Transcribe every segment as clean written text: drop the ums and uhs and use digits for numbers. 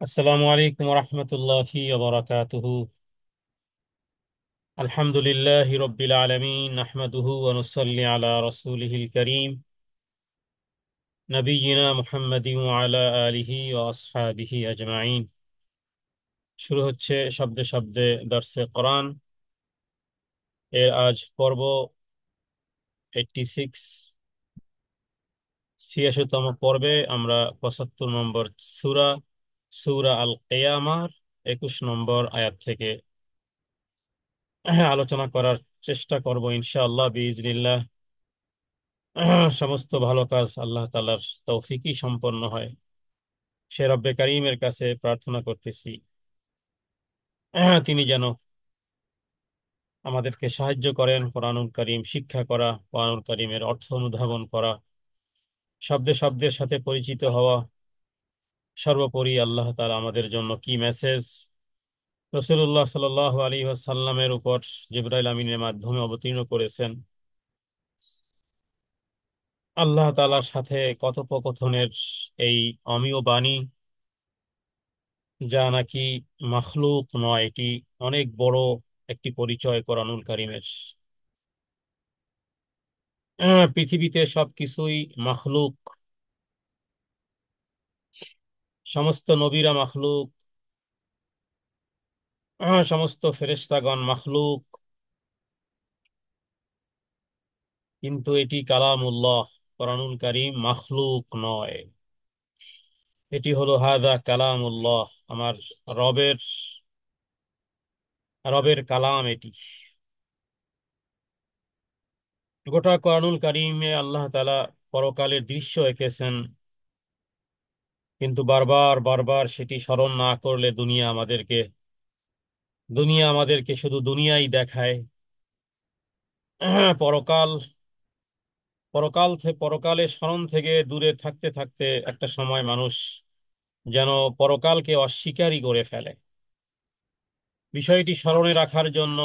আসসালামু আলাইকুম রহমতুল্লাহি ওয়া আলহামদুলিল্লাহি রব্বিল আলামিন নাহমাদুহু ওয়া নুসাল্লি আলা রাসূলিহিল কারীম নবিয়িনা মুহাম্মাদিন ওয়া আলা আলিহি ওয়া আসহাবিহি আজমাইন। শুরু হচ্ছে শব্দে শব্দে দরসে কোরআন এর আজ পর্ব 86, 86তম পর্বে আমরা 75 নম্বর সূরা সূরা আল কিয়ামার 21 নম্বর আয়াত থেকে আলোচনা করার চেষ্টা করব ইনশাআল্লাহ বিইজনিল্লাহ। সমস্ত ভালো কাজ আল্লাহ তাআলার তৌফিকই সম্পন্ন হয়। সে রব্বে কারীমের কাছে প্রার্থনা করতেছি তিনি যেন আমাদেরকে সাহায্য করেন কোরআনুল কারীম শিক্ষা করা, কোরআনুল কারীমের অর্থ অনুধাবন করা, শব্দে শব্দের সাথে পরিচিত হওয়া। সর্বোপরি আল্লাহ তাআলা আমাদের জন্য কি মেসেজ রাসূলুল্লাহ সাল্লাল্লাহু আলাইহি ওয়াসাল্লামের উপর জিবরাইল আমিনের মাধ্যমে অবতীর্ণ করেছেন, আল্লাহ তাআলার সাথে কথোপকথনের এই অমীয় বাণী, যা নাকি মাখলুক নয়, এটি অনেক বড় একটি পরিচয় কোরআনুল কারীমের। পৃথিবীতে সবকিছুই মাখলুক, সমস্ত নবীরা মাখলুক, সমস্ত ফেরেশতাগণ মাখলুক, কিন্তু এটি কালামুল্লাহ, কোরআনুল কারীম মাখলুক নয়। এটি হলো হাদা কালামুল্লাহ, আমার রবের রবের কালাম এটি। গোটা কোরআনুল কারীমে আল্লাহ তাআলা পরকালের দৃশ্য এঁকেছেন, কিন্তু বারবার বারবার সেটি স্মরণ না করলে দুনিয়া আমাদেরকে শুধু দুনিয়াই দেখায়। পরকাল পরকালের স্মরণ থেকে দূরে থাকতে থাকতে একটা সময় মানুষ যেন পরকালকে অস্বীকারই করে ফেলে। বিষয়টি স্মরণে রাখার জন্য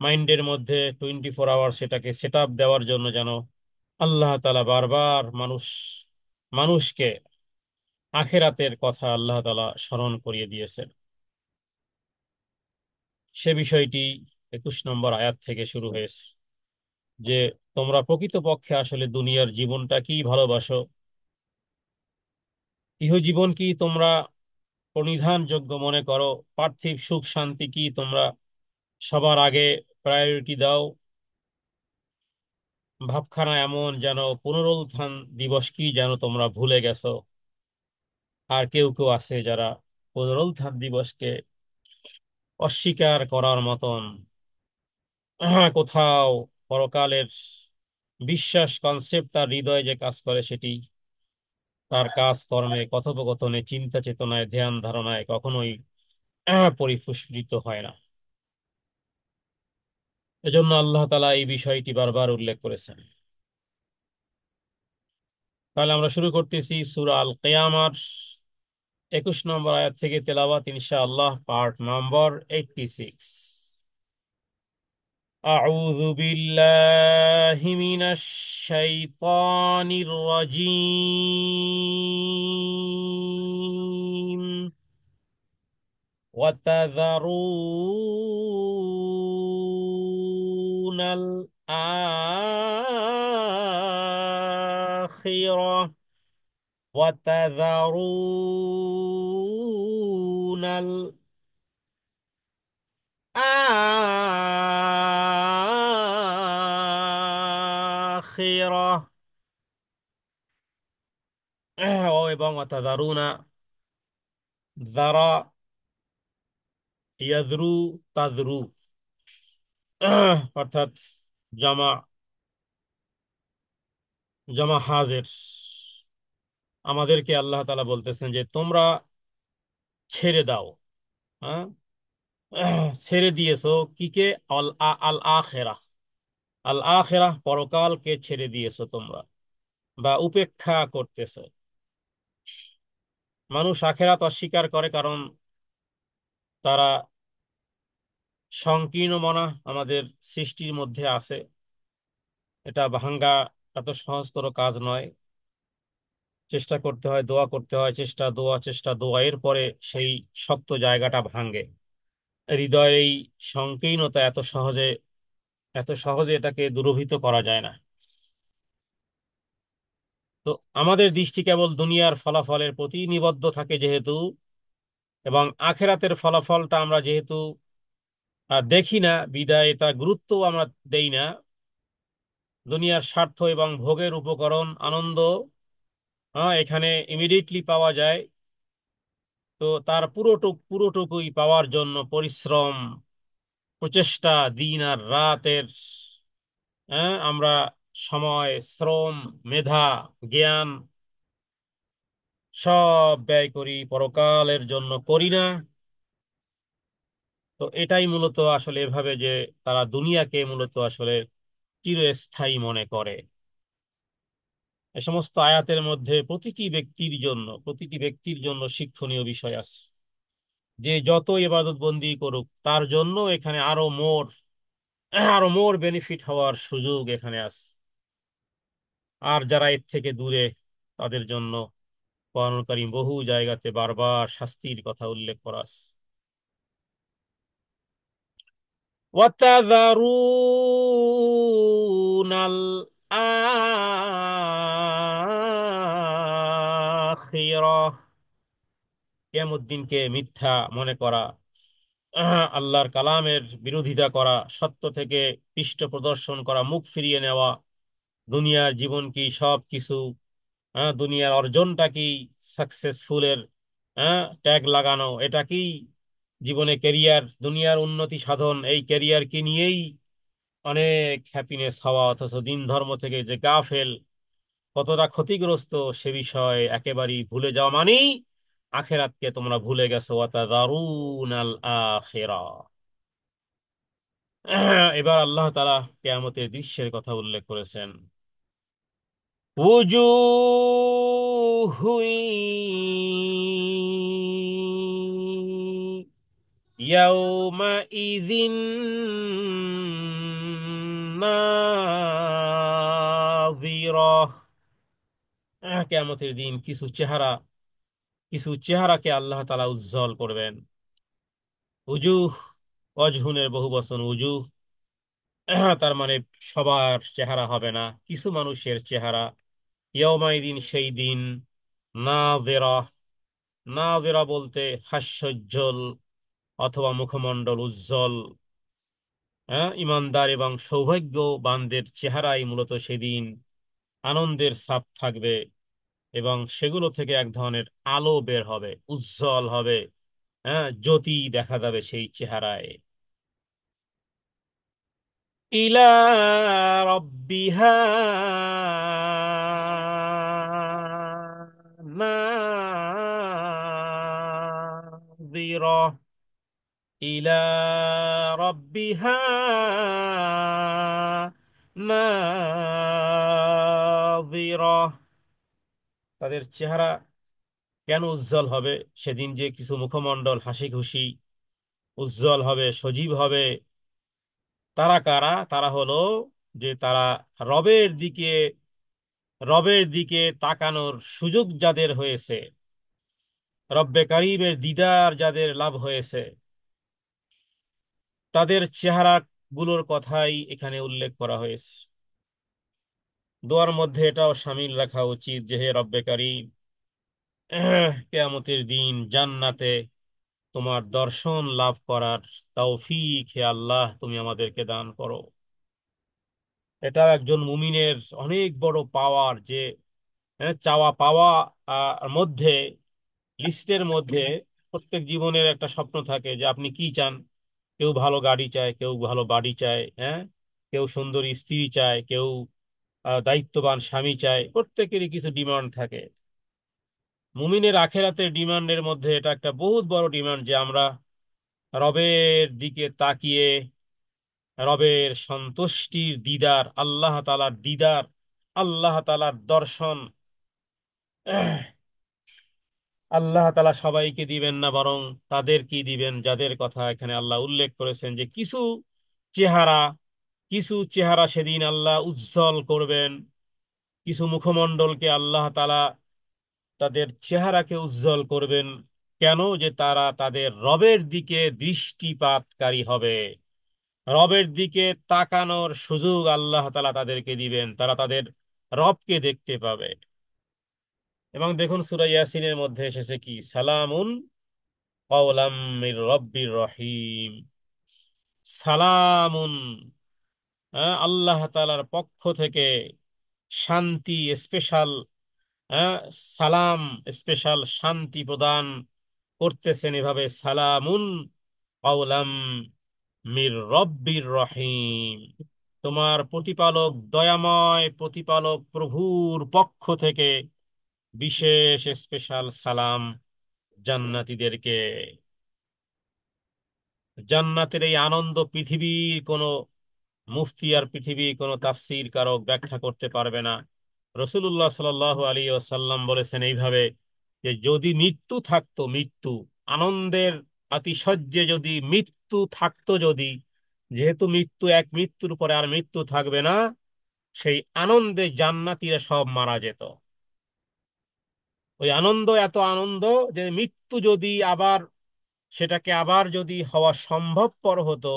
মাইন্ডের মধ্যে 24 আওয়ার সেটাকে সেট আপ দেওয়ার জন্য যেন আল্লাহ তাআলা বারবার মানুষকে আখিরাতের কথা আল্লাহ তাআলা স্মরণ করিয়ে দিয়েছেন। সে বিষয়টি 21 নম্বর আয়াত থেকে শুরু হয়েছে যে তোমরা প্রকৃতপক্ষে আসলে দুনিয়ার জীবনটা কি ভালোবাসো, ইহজীবন কি তোমরা পরিধানযোগ্য মনে করো, পার্থিব সুখ শান্তি কি তোমরা সবার আগে প্রায়োরিটি দাও। ভাবখানা এমন যেন পুনরুত্থান দিবস কি যেন তোমরা ভুলে গেছো। আর কেউ কেউ আছে যারা পুনরুত্থান দিবসকে অস্বীকার করার মতন কোথাও পরকালের বিশ্বাস কনসেপ্ট তার হৃদয়ে যে কাজ করে, সেটি তার কাজ কর্মে কথোপকথনে চিন্তা চেতনায় ধ্যান ধারণায় কখনোই পরিপুষ্পিত হয় না। এজন্য আল্লাহ তাআলা এই বিষয়টি বারবার উল্লেখ করেছেন। তাহলে আমরা শুরু করতেছি সূরা আল কিয়ামার 21 নম্বর আয়াত থেকে তেলাওয়াত ইনশাআল্লাহ, পার্ট নম্বর 86। أعوذ بالله من الشيطان الرجيم. وتذرون الآخرة وتذرون الآخرة এবং ওয়াতাযারুনা, যারা, ইয়াযরু, তাযরু, অর্থাৎ জামা জামা হাজের। আমাদেরকে আল্লাহ তাআলা বলতেছেন যে তোমরা ছেড়ে দাও। হ্যাঁ, ছেড়ে দিয়েছো কিকে? আল আখিরাহ, আল আখিরাহ পরকালকে ছেড়ে দিয়েছো তোমরা বা উপেক্ষা করতেছো। মানুষ আখিরাত অস্বীকার করে কারণ তারা সংকীর্ণ মনা আমাদের সৃষ্টির মধ্যে আছে। এটা ভাঙ্গা এত সহজতর কাজ নয়। চেষ্টা করতে হয়, দোয়া করতে হয়, চেষ্টা দোয়া, চেষ্টা দোয়া, এর পরে সেই শক্ত জায়গাটা ভাঙে। হৃদয়ের এই সংকীর্ণতা এত সহজে এটাকে দূরভীত করা যায় না। তো আমাদের দৃষ্টি কেবল দুনিয়ার ফলাফলের প্রতি নিবদ্ধ থাকে যেহেতু, এবং আখেরাতের ফলাফলটা আমরা যেহেতু দেখি না, বিদায় তার গুরুত্ব আমরা দেই না। দুনিয়ার স্বার্থ এবং ভোগের উপকরণ, আনন্দ এখানে ইমিডিয়েটলি পাওয়া যায়। তো তার পুরোটুকুই পাওয়ার জন্য পরিশ্রম, প্রচেষ্টা, দিন আর রাতের আমরা সময়, শ্রম, মেধা, জ্ঞান সব ব্যয় করি, পরকালের জন্য করি না। তো এটাই মূলত আসলে এভাবে যে তারা দুনিয়াকে মূলত আসলে চিরস্থায়ী মনে করে। এ সমস্ত আয়াতের মধ্যে প্রতিটি ব্যক্তির জন্য শিক্ষণীয় বিষয় আছে। যে যত ইবাদত বন্দি করুক তার জন্য এখানে আরো মোর বেনিফিট হওয়ার সুযোগ এখানে আছে। আর যারা এর থেকে দূরে, তাদের জন্য কোরআনুল কারীম বহু জায়গাতে বারবার শাস্তির কথা উল্লেখ করা আছে। وتذرون الآخرة, কিয়ামত দিনকে মিথ্যা মনে করা, আল্লাহর কালামের বিরোধিতা করা, সত্য থেকে পৃষ্ঠ প্রদর্শন করা, মুখ ফিরিয়ে নেওয়া, দুনিয়ার জীবন কি, সব কিছু, দুনিয়ার অর্জনটা কি, সাকসেসফুলের ট্যাগ লাগানো, এটা কি জীবনে ক্যারিয়ার, দুনিয়ার উন্নতি সাধন, এই ক্যারিয়ার কি নিয়েই অনেক হ্যাপিনেস হওয়া, অথচ দিন ধর্ম থেকে যে গাফেল, কতটা ক্ষতিগ্রস্ত সে বিষয় একেবারেই ভুলে যাওয়া মানেই আখেরাতকে তোমরা ভুলে গেছো। ওয়াতাযারুনাল আখিরা। এবার আল্লাহ তাআলা কিয়ামতের দৃশ্যের কথা উল্লেখ করেছেন। উজুহু ইয়াউমাইযিন নাযিরাহ। কিয়ামতের দিন কিছু চেহারাকে আল্লাহ তাআলা উজ্জ্বল করবেন। উজুহ, অজহুনের বহু বচন উজুহ, তার মানে সবার চেহারা হবে না, কিছু মানুষের চেহারা। ইয়াউমাইদিন, সেই দিন। নাযিরা, নাযিরা বলতে হাস্যোজ্জ্বল অথবা মুখমণ্ডল উজ্জ্বল। ইমানদার এবং সৌভাগ্যবানদের চেহারাই মূলত সেদিন আনন্দের ছাপ থাকবে, এবং সেগুলো থেকে এক ধরনের আলো বের হবে, উজ্জ্বল হবে, জ্যোতি দেখা যাবে সেই চেহারায়। ইলা রব্বিহা নাযিরা, ইলা রব্বিহা নাযিরা। তাদের চেহারা কেন উজ্জ্বল হবে সেদিন? যে কিছু মুখমণ্ডল হাসি খুশি উজ্জ্বল হবে, সজীব হবে। তারা কারা? তারা হলো যে তারা রবের দিকে রবের দিকে তাকানোর সুযোগ যাদের হয়েছে, রব্বে কারিমের দিদার যাদের লাভ হয়েছে, তাদের চেহারা গুলোর কথাই এখানে উল্লেখ করা হয়েছে। দোয়ার মধ্যে এটাও শামিল রাখা উচিত যে, হে রব্বে কারিম, কিয়ামতের দিন জান্নাতে তোমার দর্শন লাভ করার তৌফিক হে আল্লাহ তুমি আমাদেরকে দান করো। এটা একজন মুমিনের অনেক বড় পাওয়ার, যে চাওয়া পাওয়া মধ্যে, লিস্টের মধ্যে প্রত্যেক জীবনের একটা স্বপ্ন থাকে যে আপনি কি চান। কেউ ভালো গাড়ি চায়, কেউ ভালো বাড়ি চায়, কেউ সুন্দরী স্ত্রী চায়, কেউ দায়িত্ববান স্বামী চায়, প্রত্যেকেরই কিছু ডিমান্ড থাকে। মুমিনের আখেরাতের ডিমান্ডের মধ্যে এটা একটা বহুত বড় ডিমান্ড, যে আমরা রবের দিকে তাকিয়ে রবের সন্তুষ্টির দিদার, আল্লাহ তাআলার দিদার, আল্লাহ তাআলার দর্শন। আল্লাহ তাআলা সবাইকে দিবেন না, বরং তাদের কি দিবেন যাদের কথা এখানে আল্লাহ উল্লেখ করেছেন, যে চেহারা কিছু চেহারা সেদিন আল্লাহ উজ্জ্বল করবেন, কিছু মুখমণ্ডলকে আল্লাহ তাআলা তাদের চেহারাকে উজ্জ্বল করবেন। কেন? যে তারা তাদের রবের দিকে দৃষ্টিপাতকারী হবে, রবের দিকে তাকানোর সুযোগ আল্লাহ তাআলা তাদেরকে দিবেন, তারা তাদের রবকে দেখতে পাবে। এবং দেখুন সূরা ইয়াসিনের মধ্যে এসেছে কি, সালামুন কাওলাম মির রব্বির রহিম। সালামুন, আল্লাহ তাআলার পক্ষ থেকে শান্তি, স্পেশাল সালাম, স্পেশাল শান্তি প্রদান করতেছেন এভাবে, সালামুন কাওলাম মির রব্বির রহিম। তোমার প্রতিপালক দয়াময় প্রতিপালক প্রভুর পক্ষ থেকে বিশেষ স্পেশাল সালাম জান্নাতীদেরকে। জান্নাতের এই আনন্দ পৃথিবীর কোনো মুফতি আর পৃথিবীর কোনো তাফসীর কারক ব্যাখ্যা করতে পারবে না। রাসূলুল্লাহ সাল্লাল্লাহু আলাইহি ওয়াসাল্লাম বলেছেন এইভাবে, যে যদি মৃত্যু থাকতো, মৃত্যু, আনন্দের আতিশয্যে যদি মৃত্যু থাকতো, যদি, যেহেতু মৃত্যু এক, মৃত্যুর পরে আর মৃত্যু থাকবে না, সেই আনন্দে জান্নাতীরা সব মারা যেত। ওই আনন্দ এত আনন্দ যে মৃত্যু যদি আবার, সেটাকে আবার যদি হওয়া সম্ভবপর হতো,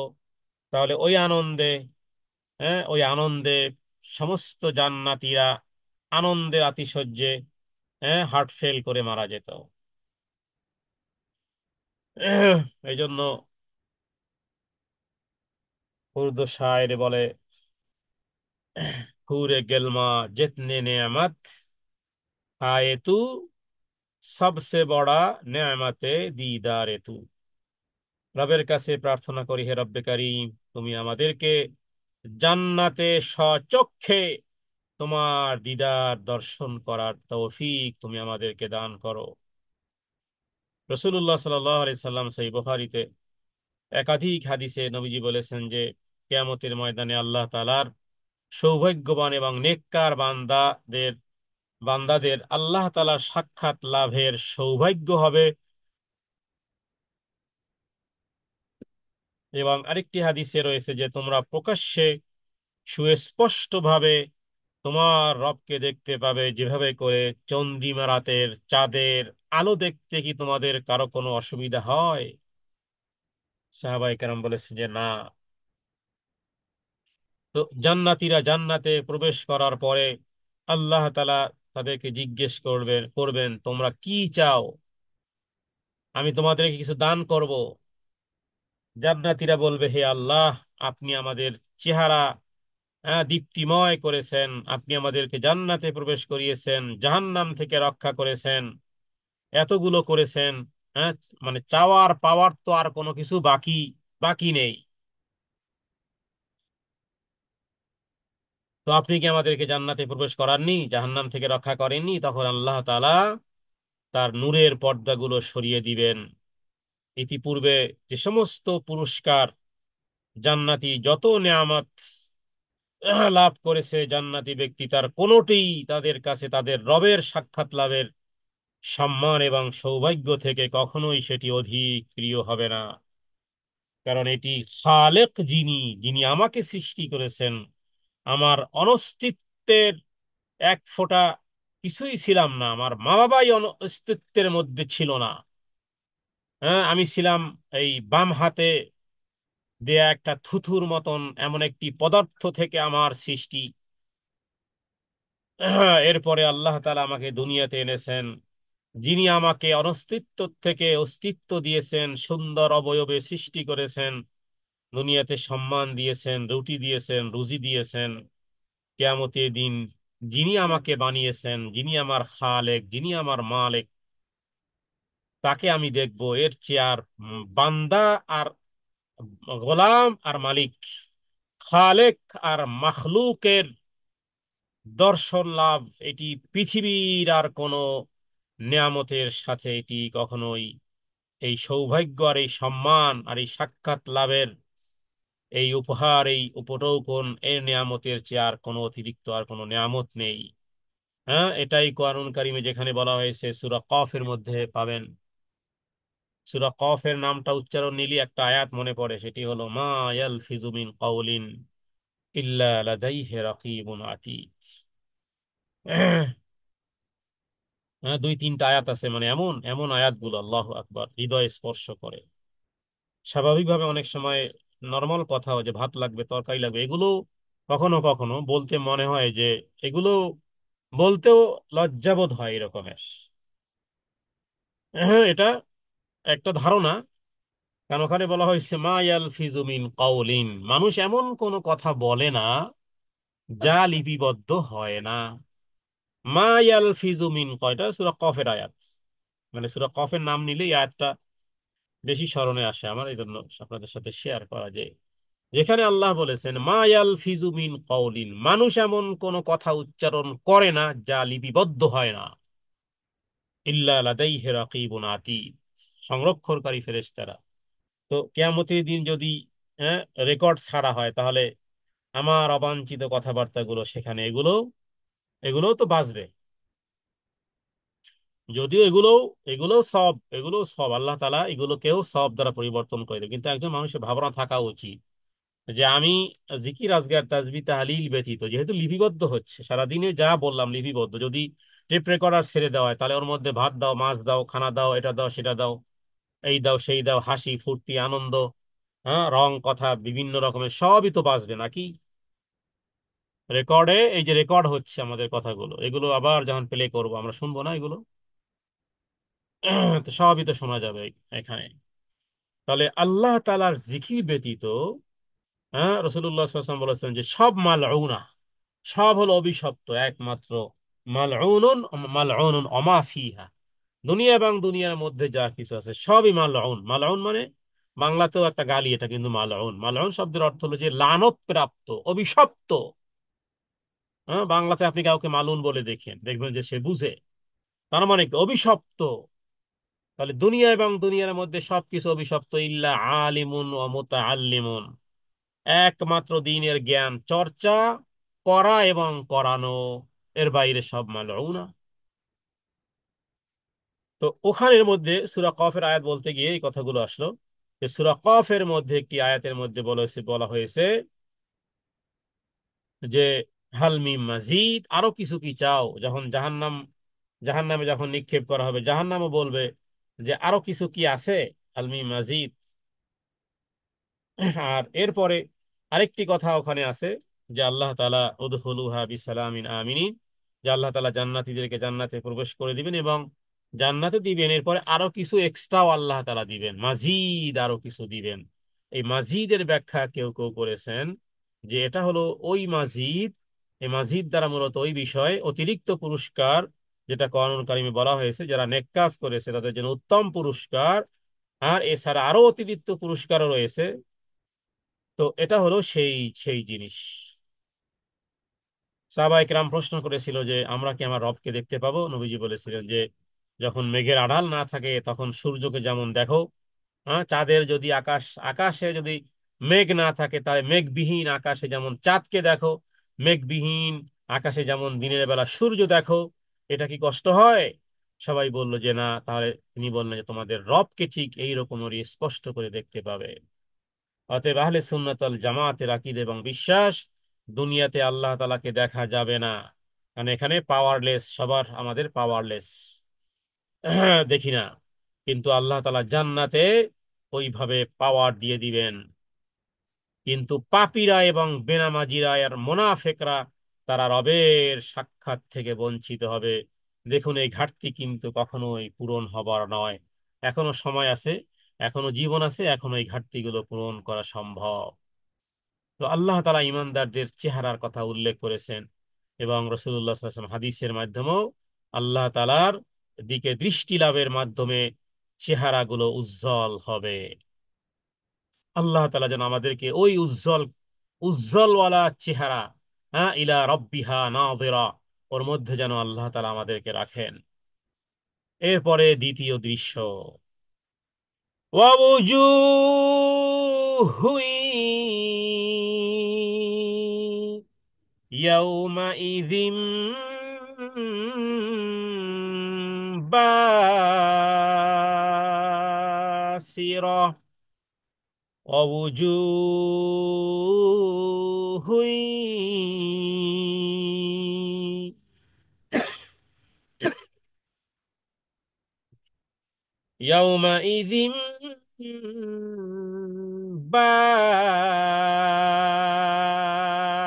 তাহলে ওই আনন্দে, ওই আনন্দে সমস্ত জান্নাতীরা আনন্দের আতিশয্যে হার্ট ফেল করে মারা যেত। এই জন্য উর্দু শায়ের বলে, হুরে গেলমা জিতনে নেয়ামত আয়ে তু, সবসে বড়া নেয়ামতে দিদারে তু। রবের কাছে প্রার্থনা করি, হে রব্বে কারীম, তুমি আমাদেরকে জান্নাতে স্বচক্ষে তোমার দিদার দর্শন করার তৌফিক তুমি আমাদেরকে দান করো। রাসূলুল্লাহ সাল্লাল্লাহু আলাইহি সাল্লাম সহিহ বুখারীতে একাধিক হাদিসে নবীজি বলেছেন যে কিয়ামতের ময়দানে আল্লাহ তাআলার সৌভাগ্যবান এবং নেককার বান্দাদের আল্লাহ তাআলার সাক্ষাৎ লাভের সৌভাগ্য হবে। এবং আরেকটি হাদিসে রয়েছে যে তোমরা প্রকাশ্যে সুস্পষ্টভাবে তোমার রবকে দেখতে পাবে, যেভাবে করে চন্দ্রিমা রাতের চাঁদের আলো দেখতে কি তোমাদের কারো কোনো অসুবিধা হয়? সাহাবায়ে কেরাম বলেছে যে না। তো জান্নাতীরা জান্নাতে প্রবেশ করার পরে আল্লাহ তাআলা তাদেরকে জিজ্ঞেস করবেন তোমরা কি চাও, আমি তোমাদেরকে কিছু দান করব। জান্নাতীরা বলবে, হে আল্লাহ, আপনি আমাদের চেহারা দীপ্তিময় করেছেন, আপনি আমাদেরকে জান্নাতে প্রবেশ করিয়েছেন, জাহান্নাম থেকে রক্ষা করেছেন, এতগুলো করেছেন। হ্যাঁ, মানে চাওয়ার পাওয়ার তো আর কোনো কিছু বাকি বাকি নেই। তো আপনি কি আমাদেরকে জান্নাতে প্রবেশ করাননি, জাহান্নাম থেকে রক্ষা করেননি? তখন আল্লাহ তাআলা তার নূরের পর্দাগুলো সরিয়ে দিবেন। ইতিপূর্বে যে সমস্ত পুরস্কার, জান্নাতি যত নেয়ামত লাভ করেছে জান্নাতি ব্যক্তি, তার কোনোটি তাদের কাছে তাদের রবের সাক্ষাৎ লাভের সম্মান এবং সৌভাগ্য থেকে কখনোই সেটি অধিক প্রিয় হবে না। কারণ এটি খালেক, যিনি যিনি আমাকে সৃষ্টি করেছেন, আমার অনস্তিত্বের এক ফোঁটা কিছুই ছিলাম না, আমার মা বাবাই অস্তিত্বের মধ্যে ছিল না। আমি ছিলাম এই বাম হাতে দেয়া একটা থুথুর মতন এমন একটি পদার্থ থেকে আমার সৃষ্টি। এরপরে আল্লাহ তাআলা আমাকে দুনিয়াতে এনেছেন, যিনি আমাকে অনস্তিত্ব থেকে অস্তিত্ব দিয়েছেন, সুন্দর অবয়বে সৃষ্টি করেছেন, দুনিয়াতে সম্মান দিয়েছেন, রুটি দিয়েছেন, রুজি দিয়েছেন। কিয়ামতের দিন যিনি আমাকে বানিয়েছেন, যিনি আমার খালেক, যিনি আমার মালিক, তাকে আমি দেখব। এর চেয়ে আর বান্দা আর গোলাম আর মালিক, খালেক আর মাখলুকের দর্শন লাভ, এটি পৃথিবীর আর কোনো নেয়ামতের সাথে এটি কখনোই, এই সৌভাগ্য আর এই সম্মান আর এই সাক্ষাৎ লাভের এই উপহার, এই উপঢৌকন, এর নেয়ামতের চেয়ে আর কোনো অতিরিক্ত আর কোনো নেয়ামত নেই। এটাই কোরআন কারিমে যেখানে বলা হয়েছে, সূরা কফের মধ্যে পাবেন। সূরা কফের নামটা উচ্চারণ নিলে একটা আয়াত মনে পড়ে, সেটি হলো মা ইয়ালফিজু মিন কাওলিন ইল্লা লাদাইহি রাকিবুন আতীদ। হ্যাঁ, দুই তিনটা আয়াত আছে, মানে এমন এমন আয়াতগুলো আল্লাহু আকবার হৃদয় স্পর্শ করে। স্বাভাবিকভাবে অনেক সময় নর্মাল কথাও, যে ভাত লাগবে তরকারি লাগবে, এগুলো কখনো কখনো বলতে মনে হয় যে এগুলো বলতেও লজ্জাবোধ হয় এরকমের। হ্যাঁ, এটা একটা ধারণা। কারণ ওখানে বলা হয়েছে মা ইয়ালফিজু মিন কাউলিন, মানুষ এমন কোনো কথা বলে না যা লিপিবদ্ধ হয় না। মা ইয়ালফিজু মিন, কয়টা সূরা কফের আয়াত, মানে সূরা কফের নাম নিলেই আয়াতটা বেশি স্মরণে আসে আমার, এই জন্য আপনাদের সাথে শেয়ার করা যায়। যেখানে আল্লাহ বলেছেন মা ইয়ালফিজু মিন কাউলিন, মানুষ এমন কোন কথা উচ্চারণ করে না যা লিপিবদ্ধ হয় না, ইল্লা লাদাইহি রাকিবুন আতীদ, সংরক্ষণকারী ফেরেশতারা। তো কিয়ামতের দিন যদি রেকর্ড ছাড়া হয়, তাহলে আমার অবাঞ্ছিত কথাবার্তাগুলো সেখানে এগুলো এগুলো তো বাঁচবে। যদিও এগুলো সব আল্লাহ তাআলা এগুলোকেও সব দ্বারা পরিবর্তন করে দেবে, কিন্তু একজন মানুষের ভাবনা থাকা উচিত যে আমি জিকির আজগার তাসবিহ তাহলিল ব্যতীত, যেহেতু লিপিবদ্ধ হচ্ছে সারাদিনে যা বললাম লিপিবদ্ধ, যদি টেপ রেকর্ডার ছেড়ে দেওয়া হয় তাহলে ওর মধ্যে ভাত দাও, মাছ দাও, খানা দাও, এটা দাও, সেটা দাও, এই দাও, সেই দাও, হাসি ফুর্তি আনন্দ, হ্যাঁ, রং কথা বিভিন্ন রকমের সবই তো বাঁচবে নাকি? রেকর্ডে, এই যে রেকর্ড হচ্ছে আমাদের কথাগুলো, এগুলো আবার যখন প্লে করব আমরা শুনবো না এগুলো? তো সবই তো শোনা যাবে এখানে। তাহলে আল্লাহ তাআলার জিকির ব্যতীত, হ্যাঁ, রাসূলুল্লাহ সাল্লাল্লাহু আলাইহি ওয়াসাল্লাম বলেছেন যে সব মালউনা, সব হলো অভিশপ্ত, একমাত্র মালউনুন, মালউনুন ওমা ফিহা, দুনিয়া এবং দুনিয়ার মধ্যে যা কিছু আছে সবই মালউন। মালউন মানে বাংলাতেও একটা গালি, এটা কিন্তু মালউন, মালউন শব্দের অর্থ হলো যে লানত প্রাপ্ত, অভিশপ্ত। হ্যাঁ, বাংলাতে আপনি কাউকে মালুন বলে দেখেন, দেখবেন যে সে বুঝে, তার মানে কি? অভিশপ্ত। তাহলে দুনিয়া এবং দুনিয়ার মধ্যে সবকিছু অভিশপ্ত, ইল্লা আলিমুন ওয়া মুতাআল্লিমুন, একমাত্র দ্বীনের জ্ঞান চর্চা করা এবং করানো, এর বাইরে সব মালউনা। তো ওখানের মধ্যে সূরা কফের আয়াত বলতে গিয়ে এই কথাগুলো আসলো, যে সূরা কফের মধ্যে একটি আয়াতের মধ্যে বলা হয়েছে যে হালমি মাজিদ, আরো কিছু কি চাও? যখন জাহান্নামে যখন নিক্ষেপ করা হবে, জাহান্নামও বলবে যে আরো কিছু কি আছে, হালমি মাজিদ। আর এরপরে আরেকটি কথা ওখানে আছে, যে আল্লাহ তাআলা উদখুলুহা বিসালামিন আমিনিন, যে আল্লাহ তাআলা জান্নাতীদেরকে জান্নাতে প্রবেশ করে দিবেন এবং জান্নাতে দিবেন, এরপরে আরো কিছু এক্সট্রাও আল্লাহ তাআলা দিবেন, মাজিদ আরো কিছু দিবেন। এই মাজিদের ব্যাখ্যা কেউ কেউ করেছেন যে এটা হলো ওই মাজিদ, এই মাজিদ দ্বারা মূলত ওই বিষয় অতিরিক্ত পুরস্কার, যেটা কোরআন কারিমে বলা হয়েছে যারা নেক কাজ করেছে তাদের জন্য উত্তম পুরস্কার, আর এছাড়া আরো অতিরিক্ত পুরস্কারও রয়েছে। তো এটা হলো সেই সেই জিনিস। সাহাবায়ে কেরাম প্রশ্ন করেছিল যে আমরা কি আমার রবকে দেখতে পাবো? নবীজি বলেছিলেন যে যখন মেঘের আড়াল না থাকে তখন সূর্যকে যেমন দেখো, হ্যাঁ, চাঁদের যদি আকাশে যদি মেঘ না থাকে তাহলে মেঘবিহীন আকাশে যেমন চাঁদকে দেখো, মেঘবিহীন আকাশে যেমন দিনের বেলা সূর্য দেখো, এটা কি কষ্ট হয়? সবাই বলল যে না। তাহলে তিনি বললেন যে তোমাদের রবকে ঠিক এই রকমেরই স্পষ্ট করে দেখতে পাবে। অতএব আহলে সুন্নাত ওয়াল জামাতের আকীদা এবং বিশ্বাস, দুনিয়াতে আল্লাহ তাআলাকে দেখা যাবে না, কারণ এখানে পাওয়ারলেস, সবার আমাদের পাওয়ারলেস, দেখি না। কিন্তু আল্লাহ তাআলা জান্নাতে ওইভাবে পাওয়ার দিয়ে দিবেন। কিন্তু পাপীরা এবং বেনামাজিরা আর মুনাফিকরা, তারা রবের সাক্ষাৎ থেকে বঞ্চিত হবে। দেখুন, এই ঘাটতি কিন্তু কখনোই পূরণ হবার নয়। এখনো সময় আছে, এখনো জীবন আছে, এখনো এই ঘাটতিগুলো পূরণ করা সম্ভব। তো আল্লাহ তাআলা ইমানদারদের চেহারার কথা উল্লেখ করেছেন, এবং রাসূলুল্লাহ সাল্লাল্লাহু আলাইহি ওয়াসাল্লাম হাদিসের মাধ্যমেও আল্লাহ তাআলার দিকে দৃষ্টি লাভের মাধ্যমে চেহারাগুলো উজ্জ্বল হবে। আল্লাহ তাআলা যেন আমাদেরকে ওই উজ্জ্বলওয়ালা চেহারা, হ্যাঁ, ইলা রব্বিহা নাযিরা, ওর মধ্যে যেন আল্লাহ তাআলা আমাদেরকে রাখেন। এরপরে দ্বিতীয় দৃশ্য, ওয়াবুজুহু ইয়াউমাইযিম বাসিরা, ووجوه ইয়াউমাইযিন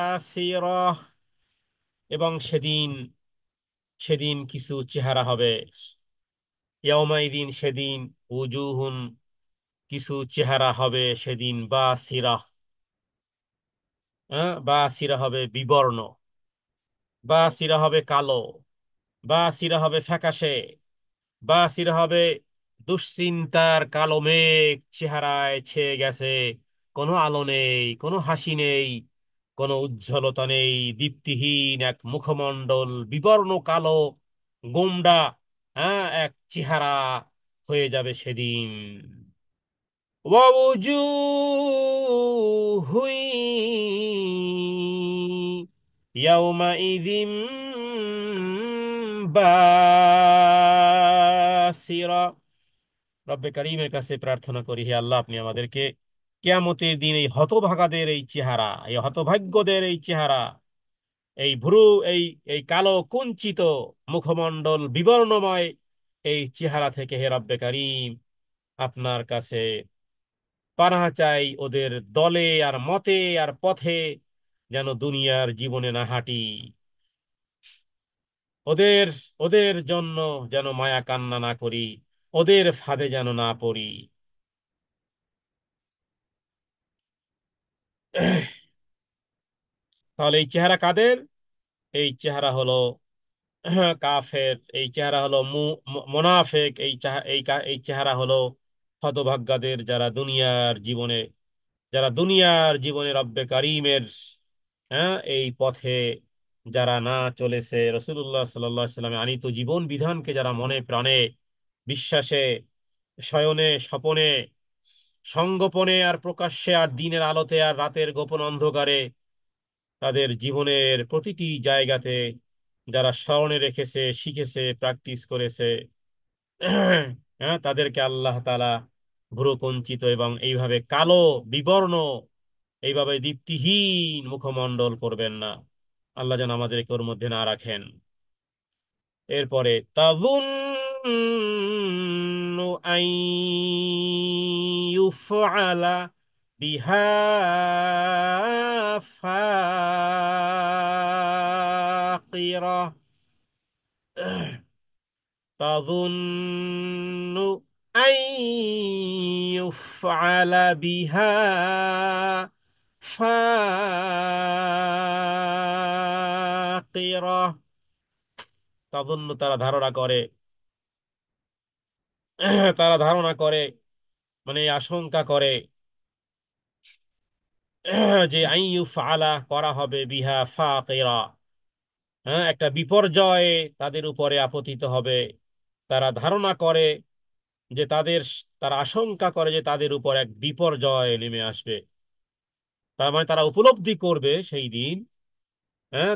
বাসিরাহ, এবং সেদিন সেদিন কিছু চেহারা হবে। ইয়াউমাইযিন সেদিন, উজুহুন কিছু চেহারা হবে সেদিন, বাসিরাহ, বাসিরা হবে বিবর্ণ, বাসিরা হবে কালো, বাসিরা হবে ফ্যাকাশে, বাসিরা হবে দুশ্চিন্তার কালো মেঘ চেহারায় ছেয়ে গেছে। কোনো আলো নেই, কোনো হাসি নেই, কোনো উজ্জ্বলতা নেই, দীপ্তিহীন এক মুখমণ্ডল, বিবর্ণ কালো, গোমড়া, এক চেহারা হয়ে যাবে সেদিন। ووجوه يومئذ باسرة। রব্বে কারিমের কাছে প্রার্থনা করি, হে আল্লাহ, আপনি আমাদেরকে কিয়ামতের দিন এই হতভাগাদের এই চেহারা, এই হতভাগ্যদের এই চেহারা, এই ভ্রু, এই এই কালো কুঞ্চিত মুখমণ্ডল বিবর্ণময় এই চেহারা থেকে, হে রব্বে কারিম, আপনার কাছে পানাহ চাই। ওদের দলে আর মতে আর পথে যেন দুনিয়ার জীবনে না হাঁটি, ওদের ওদের জন্য যেন মায়া কান্না না করি, ওদের ফাঁদে যেন না পড়ি। তাহলে এই চেহারা কাদের? এই চেহারা হলো কাফের, এই চেহারা হলো মোনাফেক, এই চেহারা হলো হতভাগ্যদের, যারা দুনিয়ার জীবনে রব্বে কারিমের এই পথে যারা না চলেছে, রসুল্লাহ সাল্লাল্লাহু আলাইহি সাল্লামের আনিত জীবন বিধানকে যারা মনে প্রাণে বিশ্বাসে, শয়নে স্বপনে, সংগোপনে আর প্রকাশ্যে আর দিনের আলোতে আর রাতের গোপন অন্ধকারে তাদের জীবনের প্রতিটি জায়গাতে যারা স্মরণে রেখেছে, শিখেছে, প্র্যাকটিস করেছে, তাদেরকে আল্লাহ তাআলা ভ্রুকুঞ্চিত এবং এইভাবে কালো বিবর্ণ, এইভাবে দীপ্তিহীন মুখমণ্ডল করবেন না। আল্লাহ যেন আমাদেরকে ওর মধ্যে না রাখেন। এরপরে তাযুন্নু আন ইউফআলা বিহা ফাকিরা। তাযুন্নু আন ইউফআলা বিহা ফাকিরা। তাযুন্নু তারা ধারণা করে, মানে আশঙ্কা করে, যে আইয়ুফআলা করা হবে বিহা ফাকিরা, একটা বিপর্যয় তাদের উপরে আপতিত হবে। তারা ধারণা করে যে তারা আশঙ্কা করে যে তাদের উপর এক বিপর্যয় নেমে আসবে। তার মানে তারা উপলব্ধি করবে সেই দিন,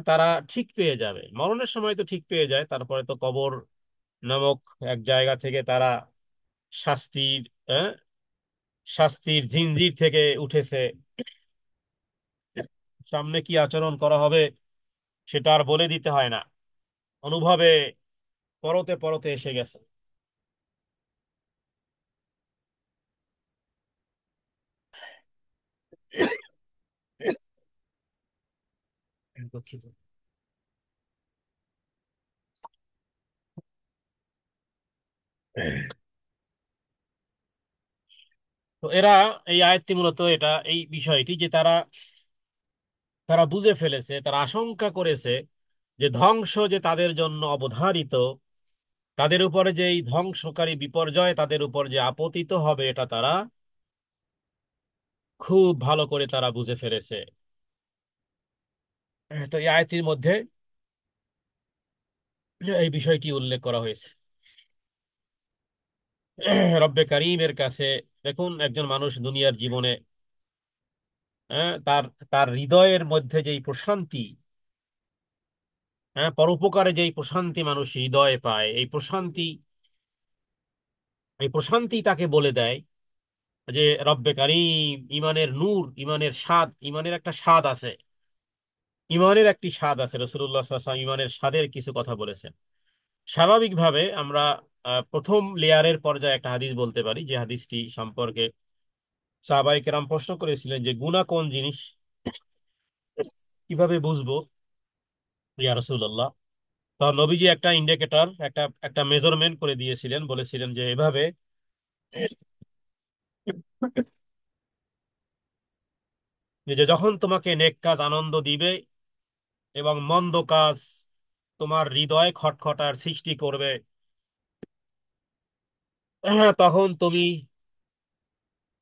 তারা ঠিক পেয়ে যাবে। মরণের সময় তো ঠিক পেয়ে যায়, তারপরে তো কবর নামক এক জায়গা থেকে তারা শাস্তির হ্যাঁ শাস্তির জিনজির থেকে উঠেছে। সামনে কি আচরণ করা হবে সেটা আর বলে দিতে হয় না, অনুভবে পরতে পরতে এসে গেছে। দুঃখিত। তো এই আয়াতটি মূলত এই বিষয়টি যে তারা তারা বুঝে ফেলেছে, তারা আশঙ্কা করেছে যে ধ্বংস যে তাদের জন্য অবধারিত, তাদের উপরে যে এই ধ্বংসকারী বিপর্যয় তাদের উপর যে আপতিত হবে, এটা তারা খুব ভালো করে তারা বুঝে ফেলেছে। তো এই আয়াতটির মধ্যে এই বিষয়টি উল্লেখ করা হয়েছে। রব্বে কারিমের কাছে, দেখুন, একজন মানুষ দুনিয়ার জীবনে তার তার হৃদয়ের মধ্যে যেই প্রশান্তি, পরোপকারে যেই প্রশান্তি মানুষ হৃদয়ে পায়, এই প্রশান্তি তাকে বলে দেয় যে রব্বে কারিম, ইমানের নূর, ইমানের স্বাদ, ইমানের একটা স্বাদ আছে, ইমানের একটি স্বাদ আছে। রাসূলুল্লাহ সাল্লাল্লাহু আলাইহি ওয়াসাল্লাম ইমানের স্বাদের কিছু কথা বলেছেন। স্বাভাবিকভাবে আমরা প্রথম লেয়ারের পর্যায়ে একটা হাদিস বলতে পারি, যে হাদিসটি সম্পর্কে সাহাবায়ে কেরাম প্রশ্ন করেছিলেন যে গুনাহ কোন জিনিস, কিভাবে বুঝবো ইয়া রাসূলুল্লাহ। তো নবীজি একটা ইন্ডিকেটর, একটা একটা মেজারমেন্ট করে দিয়েছিলেন, বলেছিলেন যে এভাবে, যে যখন তোমাকে নেক কাজ আনন্দ দিবে এবং মন্দ কাজ তোমার হৃদয়ে খটখটার সৃষ্টি করবে, তখন তুমি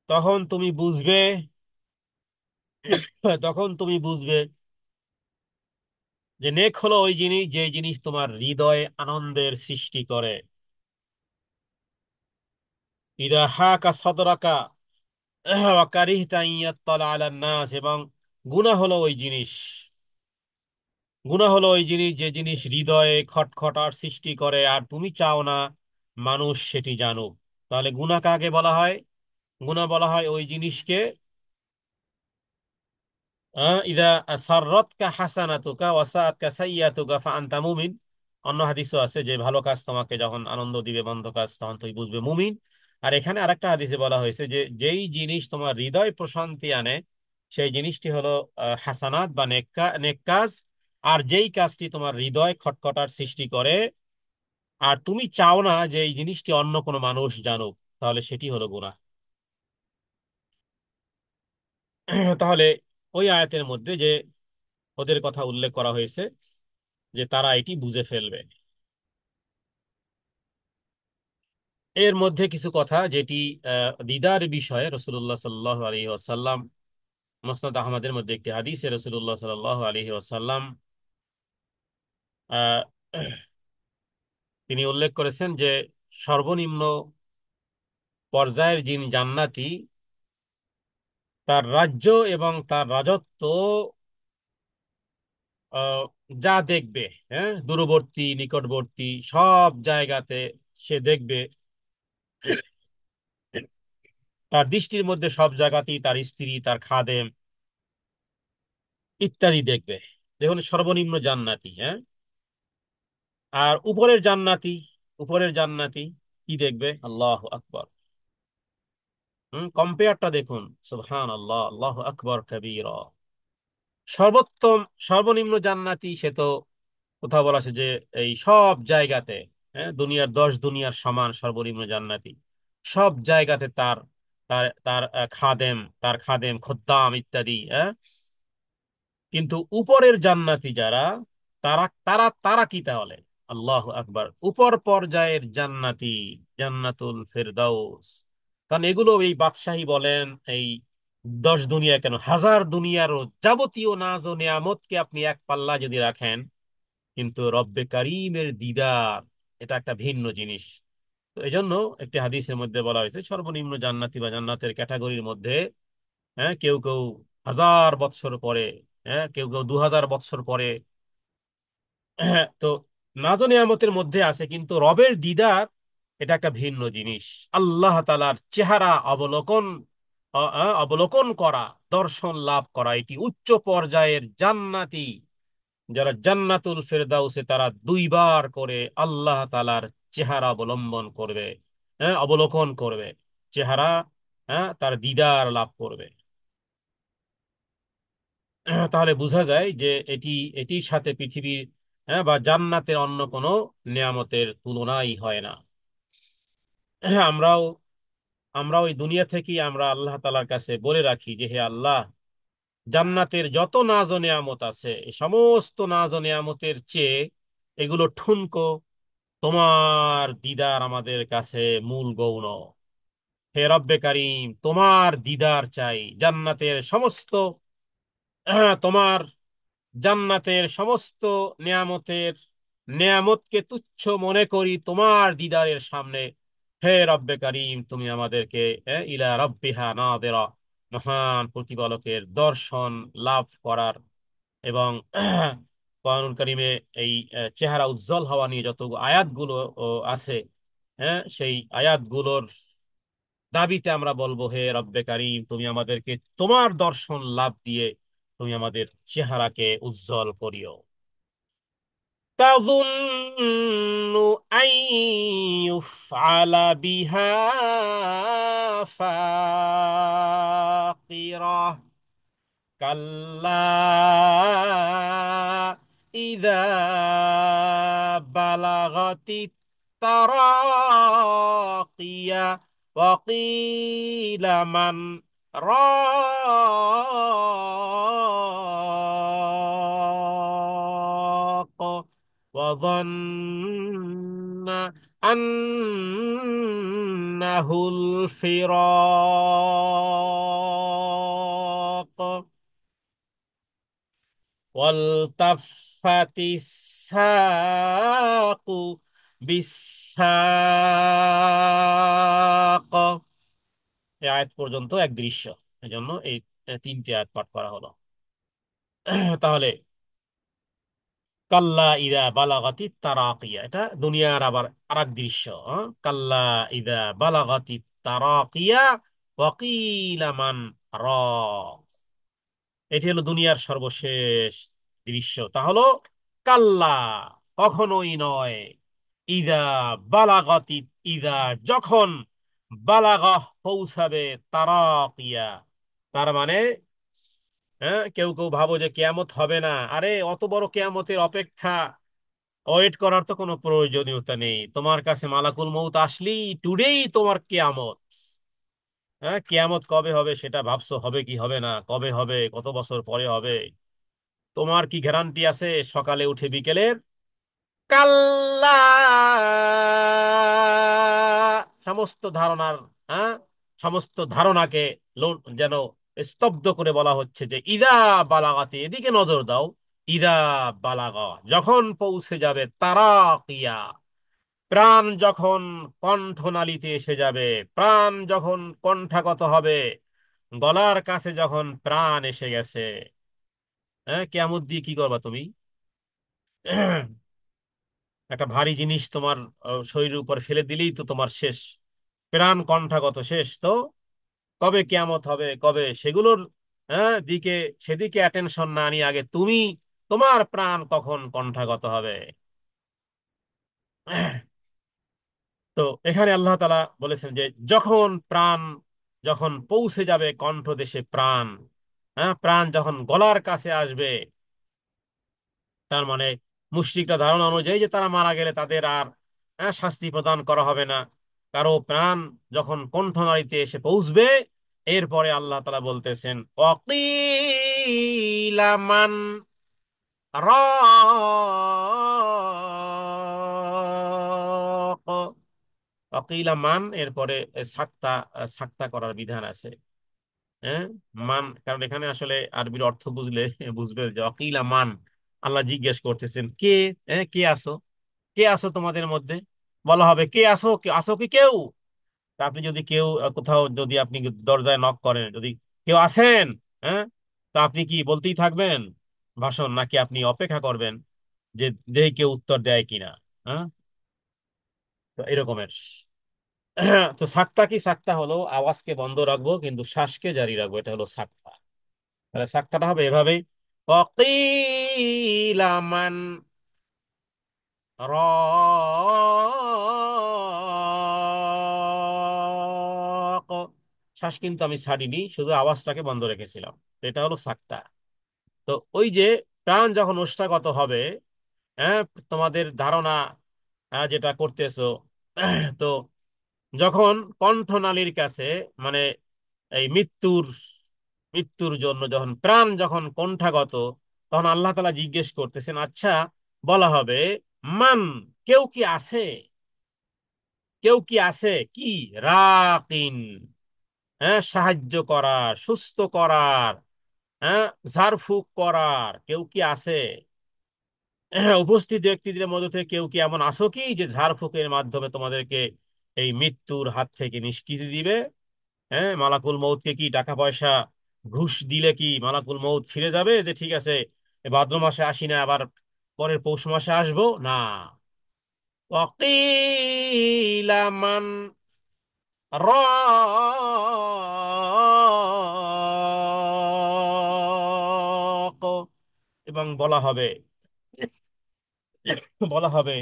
তখন তুমি বুঝবে, তখন তুমি বুঝবে যে নেক হলো ওই জিনিস, যে জিনিস তোমার হৃদয়ে আনন্দের সৃষ্টি করে। ইদা হাকা সদরাকা ওয়া কারিহতা আন ইয়াত্তালা আলান নাস, এবং গুনাহ হলো ওই জিনিস, গুনাহ হলো ওই জিনিস যে জিনিস হৃদয়ে খটখটার সৃষ্টি করে আর তুমি চাও না মানুষ সেটি জানুক। তাহলে গুনাহ কাকে বলা হয়? গুনাহ বলা হয় ওই জিনিসকে, ইদা সাররাতকা হাসানাতুকা ওয়া সাআতকা সাইয়্যাতুকা ফাআনতা মুমিন। অন্য হাদিসও আছে যে ভালো কাজ তোমাকে যখন আনন্দ দিবে, মন্দ কাজ, তখন তুমি বুঝবে মুমিন। আর এখানে আরেকটা হাদিসে বলা হয়েছে যে যেই জিনিস তোমার হৃদয় প্রশান্তি আনে সেই জিনিসটি হলো হাসানাত বা নেক কাজ। আর যেই কাজটি তোমার হৃদয় খটখটার সৃষ্টি করে আর তুমি চাও না যে এই জিনিসটি অন্য কোনো মানুষ জানুক, তাহলে সেটি হলো গুনাহ। তাহলে ওই আয়াতের মধ্যে যে ওদের কথা উল্লেখ করা হয়েছে যে তারা এটি বুঝে ফেলবে। এর মধ্যে কিছু কথা যেটি দিদার বিষয়ে রসুল্লাহ সাল্লাহ আলী আসাল্লাম, মুসনাদ আহমদের মধ্যে একটি হাদিসে রসুল্লাহ সাল্লাহ আলী আসাল্লাম আহ, তিনি উল্লেখ করেছেন যে সর্বনিম্ন পর্যায়ের যিনি জান্নাতি, তার রাজ্য এবং তার রাজত্ব আহ, যা দেখবে, হ্যাঁ, দূরবর্তী নিকটবর্তী সব জায়গাতে সে দেখবে, তার দৃষ্টির মধ্যে সব জায়গাতেই তার স্ত্রী, তার খাদেম ইত্যাদি দেখবে। দেখুন সর্বনিম্ন জান্নাতি, হ্যাঁ। আর উপরের জান্নাতি কি দেখবে? আল্লাহ আকবার। কম্পেয়ারটা দেখুন, সুবহান আল্লাহ, আল্লাহ আকবার কবীরা। সর্বোত্তম সর্বনিম্ন জান্নাতি সে তো, কোথাও বলা আছে যে এই সব জায়গাতে, হ্যাঁ, দুনিয়ার 10 দুনিয়ার সমান সর্বনিম্ন জান্নাতি, সব জায়গাতে তার তার তার খাদেম খদ্দাম ইত্যাদি, হ্যাঁ। কিন্তু উপরের জান্নাতি যারা, তারা তারা তারা কি তাহলে? আল্লাহ আকবার, উপর পর্যায়ের জান্নাতি, জান্নাতুল ফেরদাউস। কারণ এগুলো এই বাদশাহী বলেন, এই 10 দুনিয়া কেন, হাজার দুনিয়ারও যাবতীয় নাজ ও নেয়ামতকে আপনি এক পাল্লা যদি রাখেন, কিন্তু রব্বে কারিমের দিদার, এটা একটা ভিন্ন জিনিস। তো এই জন্য একটি হাদিসের মধ্যে বলা হয়েছে সর্বনিম্ন জান্নাতি বা জান্নাতের ক্যাটাগরির মধ্যে, হ্যাঁ, কেউ কেউ 1000 বৎসর পরে, হ্যাঁ, কেউ কেউ 2000 বৎসর পরে, তো নাজ ও নিয়ামতের মধ্যে আছে, কিন্তু রবের দিদার এটা একটা ভিন্ন জিনিস। আল্লাহ তাআলার চেহারা অবলোকন করা, দর্শন লাভ করা, এটি উচ্চ পর্যায়ের জান্নাতি। যারা জান্নাতুল ফেরদাউসে, তারা 2বার করে আল্লাহ তাআলার চেহারা অবলম্বন করবে, হ্যাঁ, অবলোকন করবে চেহারা, হ্যাঁ, তার দিদার লাভ করবে। তাহলে বোঝা যায় যে এটি, এটির সাথে পৃথিবীর, হ্যাঁ, বা জান্নাতের অন্য কোনো নেয়ামতের তুলনাই হয় না। আমরাও আমরাও এই দুনিয়া থেকেই আমরা আল্লাহ তাআলার কাছে বলে রাখি যে হে আল্লাহ, জান্নাতের যত নাজ ও নেয়ামত আছে, এই সমস্ত নাজ ও নেয়ামতের চেয়ে এগুলো ঠুনকো, তোমার দিদার আমাদের কাছে মূল গৌণ। হে রব্বে কারিম, তোমার দিদার চাই। তোমার জান্নাতের সমস্ত নেয়ামতের নেয়ামতকে তুচ্ছ মনে করি তোমার দিদারের সামনে। হে রব্বে কারিম, তুমি আমাদেরকে ইলা রব্বিহা নাযিরা, মহান প্রতিপালকের দর্শন লাভ করার এবং কোরআনুল কারীমে এই চেহারা উজ্জ্বল হওয়া নিয়ে যত আয়াতগুলো আছে, হ্যাঁ, সেই আয়াতগুলোর দাবিতে আমরা বলবো হে রব্বে কারিম, তুমি আমাদেরকে তোমার দর্শন লাভ দিয়ে তুমি আমাদের চেহারাকে উজ্জ্বল করিও। তাযুন্নু আন يفعل بها فاقرة كلا إذا بلغت التراقي وقيل من راق وظن أنه الفراق والتفت الساق بالساق। এই আয়াত পর্যন্ত এক দৃশ্য, এজন্য এই তিনটি আয়াত পাঠ করা হলো। তাহলে কাল্লা ইদা বালাগাতি তারাকিয়া, এটা দুনিয়ার আবার আরেক দৃশ্য। কাল্লা ইদা বালাগাতি তারাকিয়া ওয়াকিলা মান রাক, এটি হলো দুনিয়ার সর্বশেষ দৃশ্য। তা হলো কাল্লা, কখনোই নয়, ইদা বালাগাতি, ইদা যখন, বালাগাহ পৌঁছাবে, তারাকিয়া তার মানে, হ্যাঁ, কেউ কেউ ভাবো যে কেয়ামত হবে না, আরে অত বড় কেয়ামতের অপেক্ষা ওয়েট করার তো কোনো প্রয়োজনীয়তা নেই। তোমার কাছে মালাকুল মউত আসলেই টুডেই তোমার কেয়ামত। হ্যাঁ, কেয়ামত কবে হবে সেটা ভাবছো, হবে কি হবে না, কবে হবে, কত বছর পরে হবে, তোমার কি গ্যারান্টি আছে সকালে উঠে বিকেলের? কাল্লা, সমস্ত ধারণার, হ্যাঁ, সমস্ত ধারণাকে যেন স্তব্ধ করে বলা হচ্ছে যে ইদা বালাগাতে, এদিকে নজর দাও। ইদা বালাগা, যখন পৌঁছে যাবে, তারাকিয়া, প্রাণ যখন কণ্ঠনালীতে এসে যাবে, প্রাণ যখন কণ্ঠাগত হবে, গলার কাছে যখন প্রাণ এসে গেছে, হ্যাঁ, কিয়ামত দিয়ে কি করবা তুমি? একটা ভারী জিনিস তোমার শরীরের উপর ফেলে দিলেই তো তোমার শেষ, প্রাণ কণ্ঠাগত শেষ। তো কবে কিয়ামত হবে, কবে, সেগুলোর, হ্যাঁ, দিকে, সেদিকে অ্যাটেনশন না নিয়ে আগে তুমি, তোমার প্রাণ কখন কণ্ঠাগত হবে। তো এখানে আল্লাহ তাআলা বলেছেন যে যখন প্রাণ, যখন পৌঁছে যাবে কণ্ঠদেশে প্রাণ, হ্যাঁ, প্রাণ যখন গলার কাছে আসবে, তার মানে মুশরিকরা ধারণা অনুযায়ী যে তারা মারা গেলে তাদের আর, হ্যাঁ, শাস্তি প্রদান করা হবে না। কারো প্রাণ যখন কণ্ঠনালীতে এসে পৌঁছবে, এরপরে আল্লাহ তাআলা বলতেছেন অকিলা মান রাক। অকিলা মান, এরপরে সাক্তা, সাক্তা করার বিধান আছে। হ্যাঁ, মান, কারণ এখানে আসলে আরবির অর্থ বুঝলে বুঝবে যে অকিলা মান, আল্লাহ জিজ্ঞেস করতেছেন কে, হ্যাঁ, কে আসো, কে আসো তোমাদের মধ্যে, বলা হবে কে আসো, কে আসো কি কেউ? তা আপনি যদি কেউ কোথাও, যদি আপনি দরজায় নক করেন, যদি কেউ আসেন, হ্যাঁ, তা আপনি কি বলতেই থাকবেন ভাষণ, নাকি আপনি অপেক্ষা করবেন যে দেখি কেউ উত্তর দেয় কিনা? হ্যাঁ, তো এরকমের। তো সাক্তা কি? সাক্তা হলো আওয়াজকে বন্ধ রাখবো কিন্তু শ্বাসকে জারি রাখবো, এটা হলো সাক্তা। তাহলে সাক্তাটা হবে এভাবেই, ওয়াকিলা মান রাক। শ্বাস কিন্তু আমি ছাড়িনি, শুধু আওয়াজটাকে বন্ধ রেখেছিলাম। তো এটা হলো সাক্তা। তো ওই যে প্রাণ যখন ওষ্ঠাগত হবে, হ্যাঁ, তোমাদের ধারণা, যেটা করতেছো, তো যখন কণ্ঠনালীর কাছে, মানে এই মৃত্যুর, মৃত্যুর জন্য যখন প্রাণ যখন কণ্ঠাগত, তখন আল্লাহ তাআলা জিজ্ঞেস করতেছেন, আচ্ছা, বলা হবে মান, কেউ কি আছে, কেউ কি আছে কি, রাকিন, হ্যাঁ, সাহায্য করার, সুস্থ করার, হ্যাঁ, ঝাড়ফুঁক করার, কেউ কি আছে? উপস্থিত ব্যক্তিদের মধ্যে থেকে কেউ কি এমন আসো কি যে ঝাড়ফুঁকের মাধ্যমে তোমাদেরকে এই মৃত্যুর হাত থেকে নিষ্কৃতি দিবে? হ্যাঁ, মালাকুল মউতকে কি টাকা পয়সা ঘুষ দিলে কি মালাকুল মউত ফিরে যাবে যে ঠিক আছে এ ভাদ্র মাসে আসি না, আবার পরের পৌষ মাসে আসবো না? ওয়াকিলা মান রাক, এবং বলা হবে, বলা হবে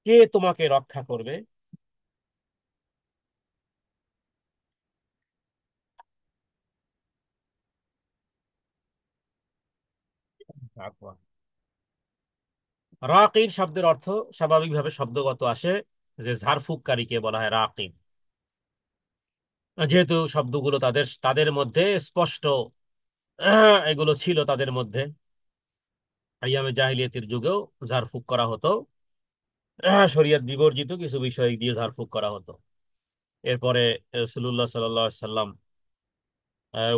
কে তোমাকে রক্ষা করবে? আকবার। রাকিন শব্দের অর্থ স্বাভাবিকভাবে শব্দগত আসে যে ঝাড়ফুঁককারীকে বলা হয় রাকিন, যেহেতু শব্দগুলো তাদের তাদের মধ্যে স্পষ্ট, এগুলো ছিল তাদের মধ্যে। আইয়ামে জাহিলিয়াতের যুগেও ঝাড়ফুঁক করা হতো, শরীয়ত বিবর্জিত কিছু বিষয় দিয়ে ঝাড়ফুঁক করা হতো। এরপরে রাসূলুল্লাহ সাল্লাল্লাহু আলাইহি সাল্লাম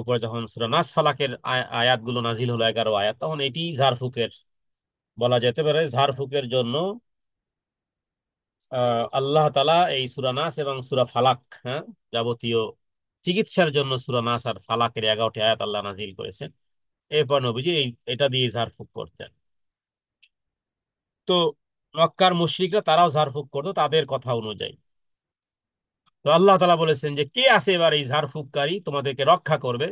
উপরে যখন সূরা নাস ফালাকের আয়াতগুলো নাজিল হলো, 11 আয়াত, তখন এটি ঝাড়ফুঁকের বলা যেতে পারে। ঝাড়ফুঁকের জন্য আল্লাহ তাআলা এই সূরা নাস এবং সূরা ফালাক, হ্যাঁ, যাবতীয় চিকিৎসার জন্য সূরা নাস আর ফালাকের 11টি আয়াত আল্লাহ নাজিল করেছেন। এরপর নবীজি এটা দিয়ে ঝাড়ফুঁক করতেন। তো মক্কার মুশরিকরা তারাও ঝাড়ফুঁক করতো তাদের কথা অনুযায়ী। তো আল্লাহ তাআলা বলেছেন যে কে আছে এবার এই ঝাড়ফুঁককারী তোমাদেরকে রক্ষা করবে?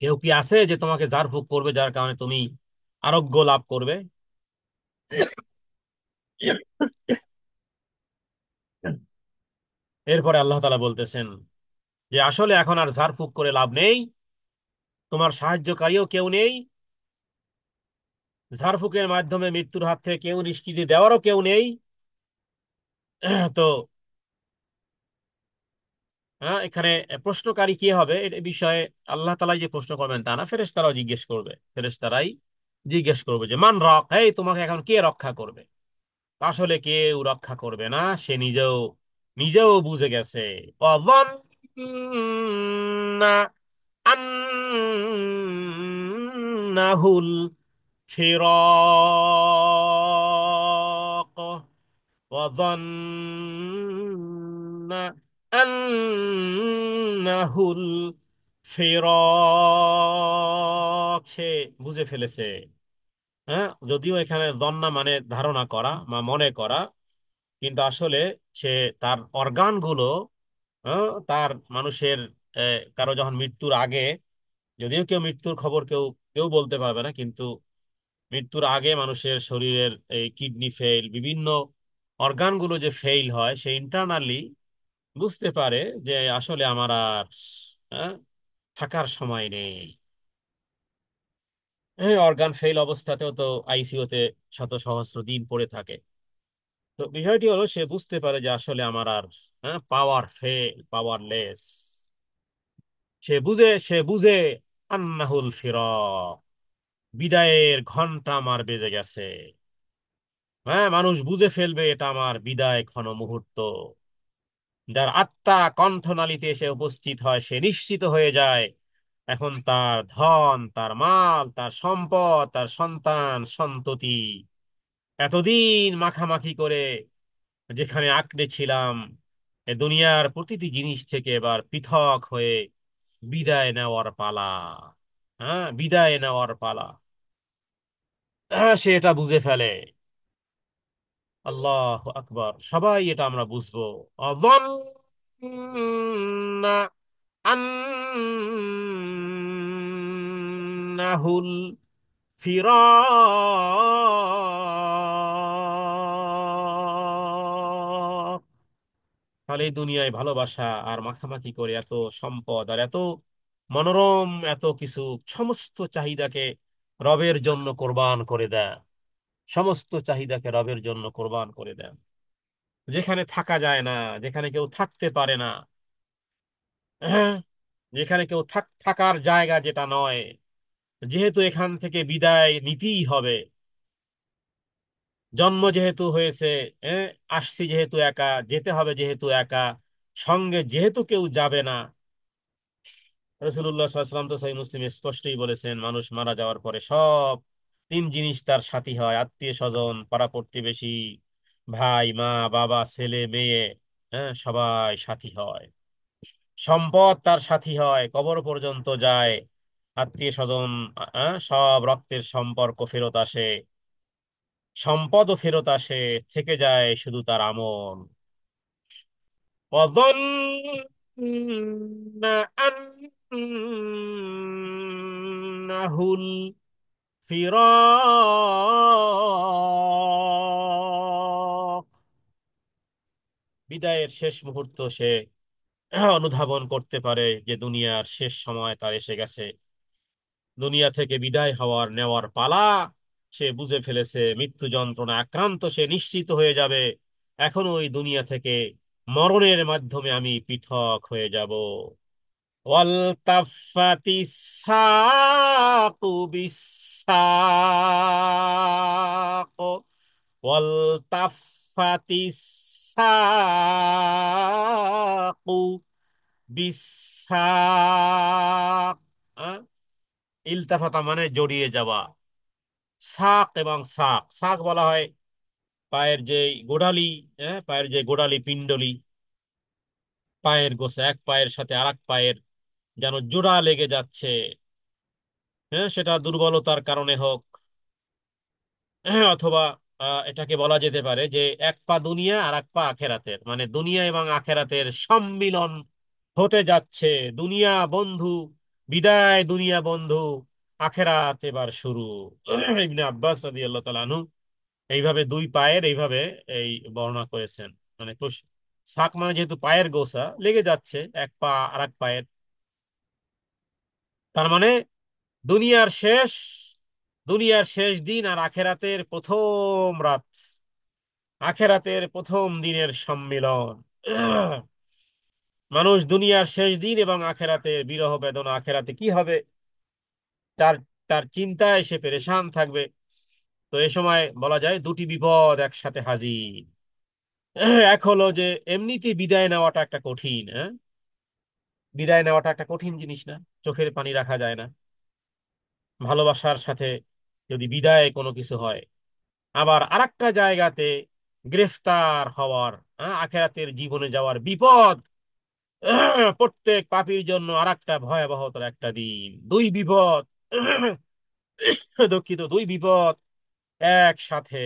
কেউ কি আছে যে তোমাকে ঝাড়ফুঁক করবে যার কারণে তুমি আরোগ্য লাভ করবে? এরপরে আল্লাহ তাআলা বলতেছেন যে আসলে এখন আর ঝাড়ফুঁক করে লাভ নেই, তোমার সাহায্যকারীও কেউ নেই, ঝাড়ফুঁকের মাধ্যমে মৃত্যুর হাত থেকে কেউ নিষ্কৃতি দেওয়ারও কেউ নেই। তো এখানে প্রশ্নকারী কে হবে এ বিষয়ে আল্লাহ তাআলাই যে প্রশ্ন করবেন তা না, ফেরেশতারাও জিজ্ঞেস করবে। ফেরেশতারাই জিজ্ঞেস করবে যে মান রক, এই তোমাকে এখন কে রক্ষা করবে? আসলে কেউ রক্ষা করবে না, সে নিজেও নিজেও বুঝে গেছে। وظن أنه الفراق وظن أنه الفراق সে বুঝে ফেলেছে। হ্যাঁ, যদিও এখানে দন্না মানে ধারণা করা বা মনে করা, কিন্তু আসলে সে তার অর্গানগুলো, তার মানুষের কারো যখন মৃত্যুর আগে, যদিও কেউ মৃত্যুর খবর কেউ কেউ বলতে পারবে না, কিন্তু মৃত্যুর আগে মানুষের শরীরের এই কিডনি ফেল, বিভিন্ন অর্গানগুলো যে ফেইল হয়, সে ইন্টারনালি বুঝতে পারে যে আসলে আমার আর হ্যাঁ, থাকার সময় নেই। হ্যাঁ, অর্গান ফেল অবস্থাতেও তো আইসিইউতে শত সহস্র দিন পড়ে থাকে। তো বিষয়টি হলো সে বুঝতে পারে যে আসলে আমার আর পাওয়ার ফেল, পাওয়ারলেস। সে বুঝে আন্নাহুল ফিরাক, বিদায়ের ঘন্টা আমার বেজে গেছে। হ্যাঁ, মানুষ বুঝে ফেলবে এটা আমার বিদায় ক্ষণ মুহূর্ত। যার আত্মা কণ্ঠনালীতে এসে উপস্থিত হয় সে নিশ্চিত হয়ে যায় এখন তার ধন, তার মাল, তার সম্পদ, তার সন্তান সন্ততি এতদিন মাখামাখি করে যেখানে আঁকড়ে ছিলাম, এ দুনিয়ার প্রতিটি জিনিস থেকে এবার পৃথক হয়ে বিদায় নেওয়ার পালা। হ্যাঁ, বিদায় নেওয়ার পালা। সে এটা বুঝে ফেলে। আল্লাহ আকবার, সবাই এটা আমরা বুঝবো। অযন্না আন্নাহুল ফিরাক। তাহলে এই দুনিয়ায় ভালোবাসা আর মাখামাখি করে এত সম্পদ আর এত মনোরম এত কিছু, সমস্ত চাহিদাকে রবের জন্য কোরবান করে দেয়, সমস্ত চাহিদাকে রবের জন্য কোরবান করে দেয়। যেখানে থাকা যায় না, যেখানে কেউ থাকতে পারে না, হ্যাঁ, যেখানে কেউ থাকার জায়গা যেটা নয়, যেহেতু এখান থেকে বিদায় নিতেই হবে, জন্ম যেহেতু হয়েছে, হ্যাঁ, আসছি যেহেতু একা, যেতে হবে যেহেতু একা, সঙ্গে যেহেতু কেউ যাবে না। রাসূলুল্লাহ সাল্লাল্লাহু আলাইহি ওয়াসাল্লাম তো সহিহ মুসলিমে স্পষ্টই বলেছেন মানুষ মারা যাওয়ার পরে সব তিন জিনিস তার সাথী হয়: আত্মীয় স্বজন, পাড়া প্রতিবেশী, ভাই, মা, বাবা, ছেলে, মেয়ে, হ্যাঁ, সবাই সাথী হয়। সম্পদ তার সাথী হয়, কবর পর্যন্ত যায়। আত্মীয় স্বজন, সব রক্তের সম্পর্ক ফেরত আসে, সম্পদও ফেরত আসে, থেকে যায় শুধু তার আমল। وظن أنه الفراق, বিদায়ের শেষ মুহূর্ত সে অনুধাবন করতে পারে যে দুনিয়ার শেষ সময় তার এসে গেছে। দুনিয়া থেকে বিদায় হওয়ার নেওয়ার পালা। সে বুঝে ফেলেছে মৃত্যু যন্ত্রণা আক্রান্ত, সে নিশ্চিত হয়ে যাবে এখন ওই দুনিয়া থেকে মরণের মাধ্যমে আমি পৃথক হয়ে যাব। ওয়ালতাফাতি সাকু বিসাক, ওয়ালতাফাতি সাকু বিসাক। ইলতাফাতা মানে জড়িয়ে যাওয়া। সাক এবং সাক, সাক বলা হয় পায়ের যে গোড়ালি, পায়ের যে গোড়ালি পিণ্ডলি, পায়ের গোছা এক পায়ের সাথে আরেক পায়ের যেন জোড়া লেগে যাচ্ছে। সেটা দুর্বলতার কারণে হোক, অথবা এটাকে বলা যেতে পারে যে এক পা দুনিয়া আর এক পা আখেরাতের, মানে দুনিয়া এবং আখেরাতের সম্মিলন হতে যাচ্ছে। দুনিয়া বন্ধু বিদায়, দুনিয়া বন্ধু আখেরাত এবার শুরু। ইবনে আব্বাস রাদিয়াল্লাহু তাআলা আনহু এইভাবে দুই পায়ের এইভাবে এই বর্ণনা করেছেন। মানে শাক মানে যেহেতু পায়ের গোছা লেগে যাচ্ছে এক পা আর এক পায়ের, তার মানে দুনিয়ার শেষ, দুনিয়ার শেষ দিন আর আখেরাতের প্রথম রাত, আখেরাতের প্রথম দিনের সম্মিলন। মানুষ দুনিয়ার শেষ দিন এবং আখেরাতের বিরহ বেদনা, আখেরাতে কি হবে তার তার চিন্তায় সে পেরেশান থাকবে। তো এ সময় বলা যায় দুটি বিপদ একসাথে হাজির। এক হলো যে এমনিতে বিদায় নেওয়াটা একটা কঠিন, বিদায় নেওয়াটা একটা কঠিন জিনিস না, চোখের পানি রাখা যায় না। ভালোবাসার সাথে যদি বিদায় কোনো কিছু হয়, আবার আরেকটা জায়গাতে গ্রেফতার হওয়ার, আখেরাতের জীবনে যাওয়ার বিপদ, প্রত্যেক পাপীর জন্য আরেকটা ভয়াবহতার একটা দিন। দুই বিপদ, দুঃখিত, দুই বিপদ একসাথে,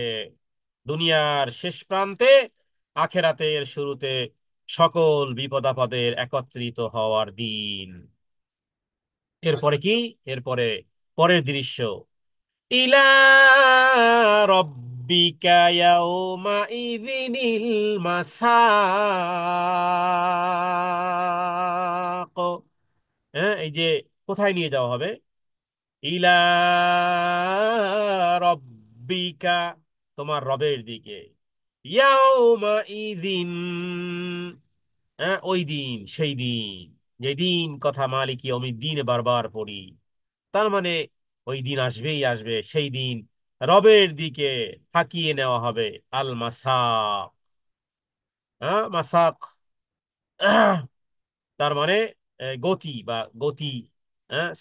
দুনিয়ার শেষ প্রান্তে আখেরাতের শুরুতে, সকল বিপদ আপদের একত্রিত হওয়ার দিন। এরপরে কি? এরপরে পরের দৃশ্য, ইলা রব্বিকা ইয়াউমা ইযিনিল মাসাক। এই যে কোথায় নিয়ে যাওয়া হবে? ইলা রব্বিকা, তোমার রবের দিকে। ইয়াউমা ইযিন, ওই দিন, সেই দিন, যেদিন কথা মালিক ইয়াউমিদ্দিন বারবার পড়ি, তার মানে ওই দিন আসবেই আসবে, সেই দিন রবের দিকে তাকিয়ে নেওয়া হবে। আল মাসাক, মাসাক, তার মানে গতি বা গতি,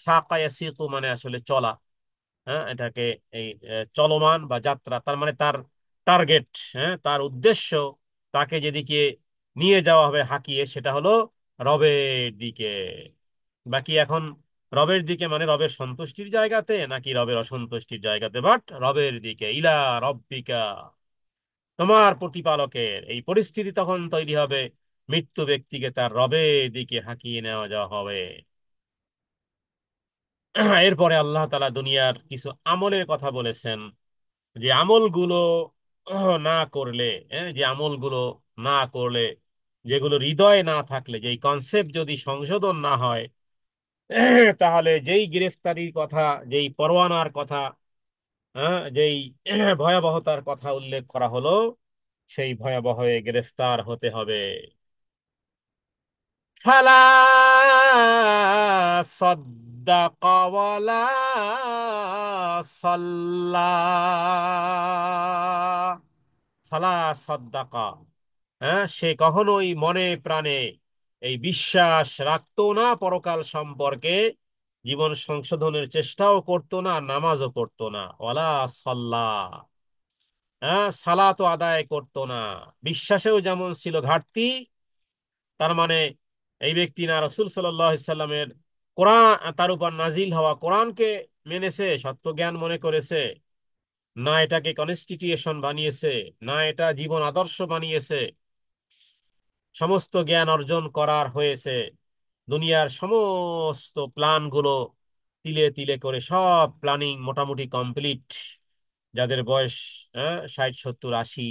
সাকা ইয়াসিকু মানে আসলে চলা, এটাকে এই চলমান বা যাত্রা, তার মানে তার টার্গেট, তার উদ্দেশ্য, তাকে যেদিকে নিয়ে যাওয়া হবে হাঁকিয়ে, সেটা হলো রবের দিকে। বাকি এখন রবের দিকে মানে রবের সন্তুষ্টির জায়গাতে নাকি রবের অসন্তুষ্টির জায়গাতে, বাট রবের দিকে, ইলা রব্বিকা, তোমার প্রতিপালকের। এই পরিস্থিতি তখন তৈরি হবে, মৃত্যু ব্যক্তিকে তার রবের দিকে হাঁকিয়ে নেওয়া যাওয়া হবে। এরপরে আল্লাহ তাআলা দুনিয়ার কিছু আমলের কথা বলেছেন, যে আমলগুলো না করলে, যে আমলগুলো না করলে, যেগুলো হৃদয়ে না থাকলে, যেই কনসেপ্ট যদি সংশোধন না হয়, তাহলে যেই গ্রেফতারির কথা, যেই পরোয়ানার কথা, যেই ভয়াবহতার কথা উল্লেখ করা হলো, সেই ভয়াবহ গ্রেফতার হতে হবে। ফালা সাদ্দাকা ওয়ালা সাল্লা, ফালা সাদ্দাকা, সে কখনোই মনে প্রাণে এই বিশ্বাস রাখতো না পরকাল সম্পর্কে, জীবন সংশোধনের চেষ্টাও করতো না, নামাজও পড়তো না। ওয়ালা সাল্লা, সালাতও আদায় করতো না। বিশ্বাসেও যেমন ছিল ঘাটতি, তার মানে এই ব্যক্তি না রাসূল সাল্লাল্লাহু আলাইহি সাল্লামের কোরআন, তার উপর নাজিল হওয়া কোরআনকে মেনেছে, সত্য জ্ঞান মনে করেছে, না এটাকে কনস্টিটিউশন বানিয়েছে, না এটা জীবন আদর্শ বানিয়েছে। সমস্ত জ্ঞান অর্জন করার হয়েছে, দুনিয়ার সমস্ত প্ল্যান গুলো তিলে তিলে করে সব প্ল্যানিং মোটামুটি কমপ্লিট। যাদের বয়স 60 70 80,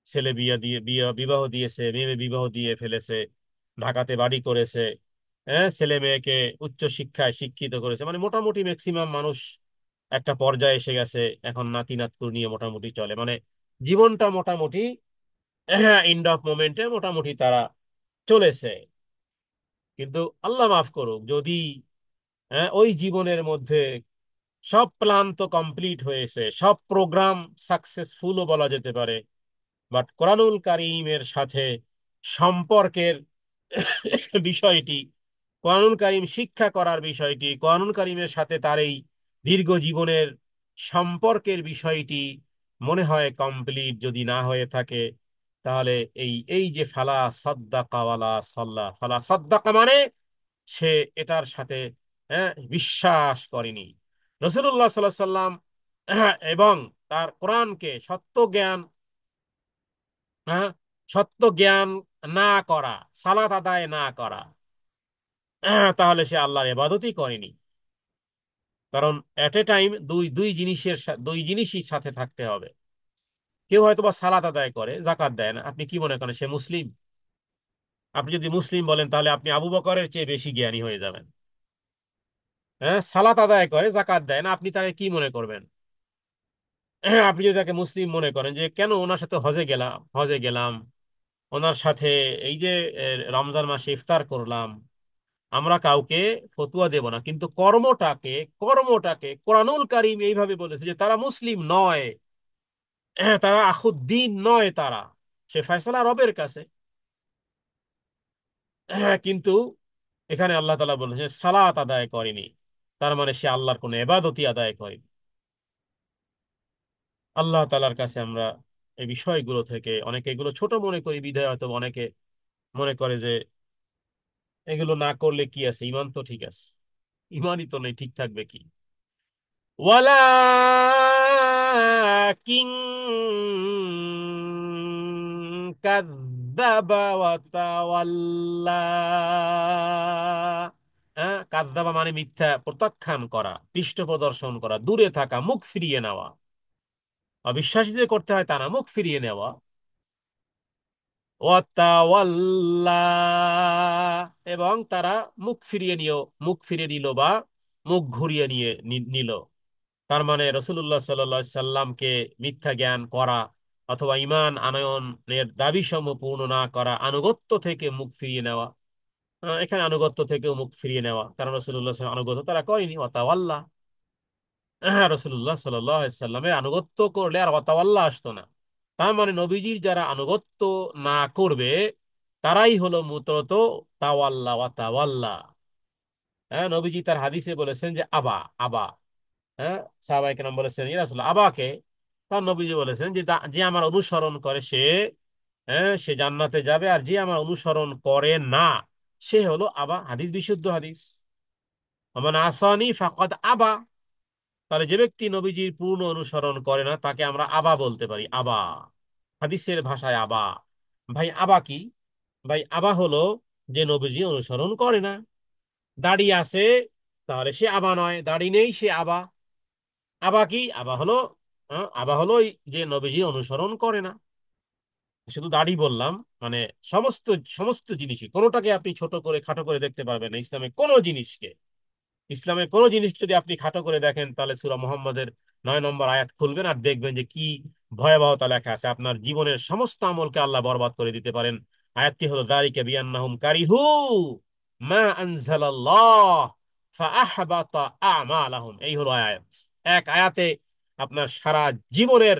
ছেলে বিয়ে দিয়ে বিবাহ দিয়েছে, মেয়ে বিবাহ দিয়ে ফেলেছে, ঢাকাতে বাড়ি করেছে, হ্যাঁ, ছেলে মেয়েকে উচ্চ শিক্ষায় শিক্ষিত করেছে, মানে মোটামুটি ম্যাক্সিমাম মানুষ একটা পর্যায়ে এসে গেছে। এখন নাতি নাতকুর নিয়ে মোটামুটি চলে, মানে জীবনটা মোটামুটি এন্ড অফ মোমেন্টে মোটামুটি তারা চলেছে। কিন্তু আল্লাহ মাফ করুক, যদি ওই জীবনের মধ্যে সব প্ল্যান তো কমপ্লিট হয়েছে, সব প্রোগ্রাম সাকসেসফুলও বলা যেতে পারে, বাট কোরআনুল কারীমের সাথে সম্পর্কের বিষয়টি, কোরআনুল কারীম শিক্ষা করার বিষয়টি, কোরআনুল কারীমের সাথে তার এই দীর্ঘ জীবনের সম্পর্কের বিষয়টি মনে হয় কমপ্লিট যদি না হয়ে থাকে, তাহলে এই এই যে ফালা সাদ্দাকা ওয়ালা সাল্লা, ফালা সাদ্দাকা মানে সে এটার সাথে বিশ্বাস করেনি রাসূলুল্লাহ সাল্লাল্লাহু আলাইহি সাল্লাম এবং তার কোরআনকে সত্য জ্ঞান, হ্যাঁ, সত্য জ্ঞান না করা, সালাত আদায় না করা, তাহলে সে আল্লাহর ইবাদতই করেনি। কারণ এট এ টাইম দুই দুই জিনিসের দুই জিনিসই সাথে থাকতে হবে। কেউ হয়তো বা সালাত আদায় করে, জাকাত দেয় না, আপনি কি মনে করেন সে মুসলিম? আপনি যদি মুসলিম বলেন, তাহলে আপনি আবু বকরের চেয়ে বেশি জ্ঞানী হয়ে যাবেন। হ্যাঁ, সালাত আদায় করে, জাকাত দেয় না, আপনি তাকে কি মনে করবেন? আপনি যদি তাকে মুসলিম মনে করেন, যে কেন ওনার সাথে হজে গেলাম, ওনার সাথে এই যে রমজান মাসে ইফতার করলাম, আমরা কাউকে ফতুয়া দেব না, কিন্তু কর্মটাকে কোরআনুল কারীম এইভাবে বলেছে যে তারা মুসলিম নয়, তারা আখুদ্দিন নয়, তারা, সে ফয়সালা রবের কাছে। কিন্তু এখানে আল্লাহ তাআলা বলেছে সালাত আদায় করেনি, তার মানে সে আল্লাহর কোনো ইবাদতই আদায় করেনি। আল্লাহ তাআলার কাছে আমরা এই বিষয়গুলো থেকে, অনেকে এগুলো ছোট মনে করি বিধায় হয়তো অনেকে মনে করে যে এগুলো না করলে কি আছে, ইমান তো ঠিক আছে। ইমানই তো নেই, ঠিক থাকবে কি? ওয়ালাকিন কাযযাবা ওয়া তাওয়াল্লা। কাযযাবা মানে মিথ্যা প্রত্যাখ্যান করা, পৃষ্ঠ প্রদর্শন করা, দূরে থাকা, মুখ ফিরিয়ে নেওয়া। অবিশ্বাসীদের করতে হয় তা না, মুখ ফিরিয়ে নেওয়া। ওয়া তাওয়াল্লা, এবং তারা মুখ ফিরিয়ে নিল বা মুখ ঘুরিয়ে নিল। তার মানে রাসূলুল্লাহ সাল্লাল্লাহু আলাইহি সাল্লামকে মিথ্যা জ্ঞান করা, অথবা ঈমান আনয়নের দাবি সমূহ পূর্ণ না করা, আনুগত্য থেকে মুখ ফিরিয়ে নেওয়া। এখানে আনুগত্য থেকেও মুখ ফিরিয়ে নেওয়া, কারণ রাসূলুল্লাহ সাল্লাল্লাহু আলাইহি আনুগত্য তারা করেনি। ওয়াতাওয়াল্লাহ, হ্যাঁ, রাসূলুল্লাহ সাল্লাল্লাহু আলাইহি সাল্লামের আনুগত্য করলে আর ওয়াতাওয়াল্লাহ আসতো না। তার মানে নবীজির যারা আনুগত্য না করবে, তারাই হলো মূলত তাওয়াল্লা ওয়াতাওয়াল্লা। হ্যাঁ, নবীজি তার হাদিসে বলেছেন যে আবা, আবা। হ্যাঁ, সাহাবায়ে কেরাম বলেছেন ইয়া রাসূলুল্লাহ আবাকে। তার নবীজি বলেছেন যে যে আমার অনুসরণ করে সে জান্নাতে যাবে, আর যে আমার অনুসরণ করে না সে হলো আবা। হাদিস বিশুদ্ধ হাদিস। মানে আসানি ফাকাদ আবা। তাহলে যে ব্যক্তি নবীজির পূর্ণ অনুসরণ করে না, তাকে আমরা আবা বলতে পারি, আবা। হাদিসের ভাষায় আবা। ভাই আবা কি? ভাই আবা হলো যে নবীজি অনুসরণ করে না। দাড়ি আছে, তাহলে সে আবা নয়, দাড়ি নেই সে আবা। আবা কি? আবা হলো ওই যে নবীজি অনুসরণ করে না। শুধু দাড়ি বললাম, মানে সমস্ত সমস্ত জিনিসই, কোনোটাকে আপনি ছোট করে খাটো করে দেখতে পারবেন না ইসলামে কোনো জিনিসকে। ইসলামের কোন জিনিস যদি আপনি খাটো করে দেখেন, তাহলে সূরা মুহাম্মাদের 9 নম্বর আয়াত খুলবেন আর দেখবেন যে কি ভয়াবহতা লেখা আছে। আপনার জীবনের সমস্ত আমলকে আল্লাহ বরবাদ করে দিতে পারেন। আয়াতটি হলো যালিকা বিআন্নাহুম কারিহু মা আনজালাল্লাহ ফাআহবাতা আমালাহুম। এই হলো আয়াত। এক আয়াতে আপনার সারা জীবনের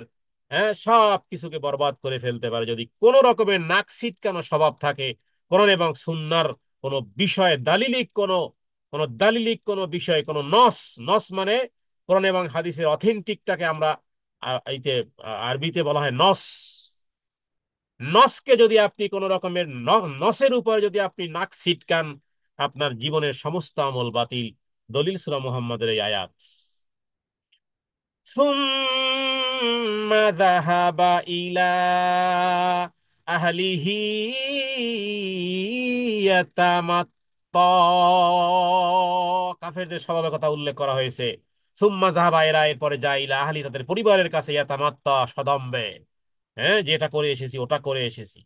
সব কিছুকে বরবাদ করে ফেলতে পারে, যদি কোন রকমের নাক ছিটকানো স্বভাব থাকে কোরআন এবং সুন্নাহর কোন বিষয়ে, দালিলিক কোন বিষয়, কোন নস। নস মানে কোরআন এবং হাদিসের অথেন্টিকটাকে আমরা এইতে আরবিতে বলা হয় নস। নসকে যদি আপনি কোন রকমের নসের উপর যদি আপনি নাক ছিটকান, আপনার জীবনের সমস্ত আমল বাতিল। দলিল সূরা মুহাম্মাদের এই আয়াত। ثم ذهب إلى أهله يتمطى। কাফেরদের স্বভাবের কথা উল্লেখ করা হয়েছে। সুম্মা জাহাবা, এরপরে যায় ইলা আহলি, তাদের পরিবারের কাছে, ইয়াতামাত্তা, সদম্বে, যে এটা করে এসেছি ওটা করে এসেছি।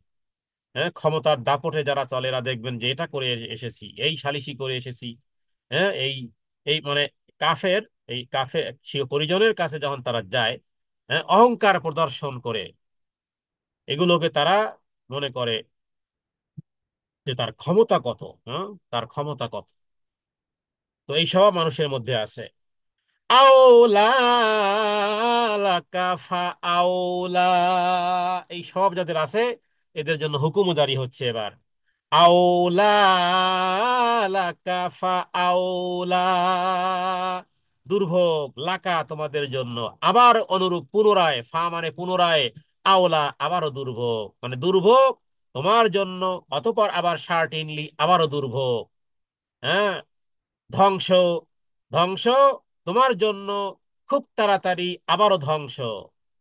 হ্যাঁ, ক্ষমতার দাপটে যারা চলে এরা দেখবেন যে এটা করে এসেছি, এই সালিসি করে এসেছি। হ্যাঁ, এই এই মানে কাফের, এই কাফের স্বীয় পরিজনের কাছে যখন তারা যায়, হ্যাঁ, অহংকার প্রদর্শন করে এগুলোকে তারা মনে করে যে তার ক্ষমতা কত। হ্যাঁ, তার ক্ষমতা কত। তো এই স্বভাব মানুষের মধ্যে আছে। আওলা লাকা আওলা, এই সব যাদের আছে এদের জন্য হুকুম জারি হচ্ছে এবার। আওলা লাকা আওলা, দুর্ভোগ লাকা তোমাদের জন্য, আবার অনুরূপ পুনরায়, ফা মানে পুনরায়, আওলা আবারও দুর্ভোগ, মানে দুর্ভোগ তোমার জন্য, অতঃপর আবার সার্টিনলি আবারও দুর্ভোগ। হ্যাঁ, ধ্বংস, ধ্বংস তোমার জন্য, খুব তাড়াতাড়ি আবারও ধ্বংস।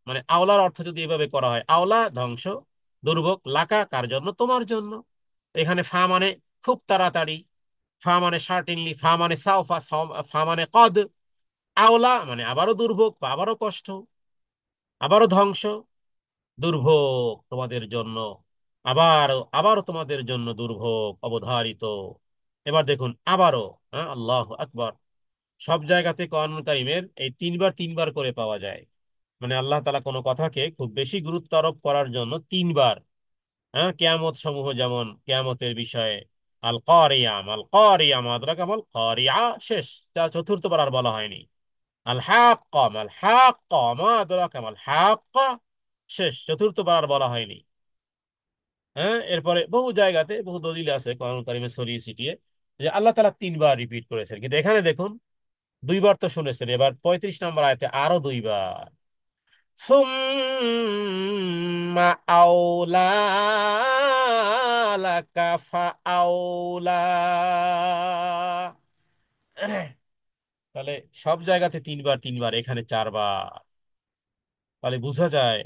মানে আওলার অর্থ যদি এভাবে করা হয়, আওলা ধ্বংস, দুর্ভোগ লাকা কার জন্য, তোমার জন্য। এখানে ফা মানে খুব তাড়াতাড়ি, ফা মানে সার্টেনলি, ফা মানে সাউফা, ফা মানে কদ, আওলা মানে আবারও দুর্ভোগ বা আবারও কষ্ট, আবারও ধ্বংস, দুর্ভোগ তোমাদের জন্য, আবার আবারও তোমাদের জন্য দুর্ভোগ অবধারিত। এবার দেখুন আবারও, হ্যাঁ, আল্লাহ আকবার। সব জায়গাতে কোরআন কারীমের এই তিনবার তিনবার করে পাওয়া যায়। মানে আল্লাহ তাআলা কোনো কথাকে খুব বেশি গুরুত্ব আরোপ করার জন্য তিনবার, হ্যাঁ, কিয়ামত সমূহ, যেমন কিয়ামতের বিষয়ে আল কারিয়া, আল কারিয়া মা আদরাকা মাল কারিয়া, শেষ, তা চতুর্থবার আর বলা হয়নি। আল হাক্কা মাল হাক্কা মা আদরাকা মাল হাক্কা, শেষ, চতুর্থবার আর বলা হয়নি। হ্যাঁ, এরপরে বহু জায়গাতে বহু দলিল আছে কোরআন কারীমে ছড়িয়ে ছিটিয়ে যে আল্লাহ তাআলা তিনবার রিপিট করেছেন, কিন্তু এখানে দেখুন দুইবার তো শুনেছেন, এবার 35 নম্বর আয়াতে আরো দুইবার। সুম্মা আওলা লাকা ফাআওলা। তাহলে সব জায়গাতে তিনবার তিনবার, এখানে চারবার। তাহলে বোঝা যায়,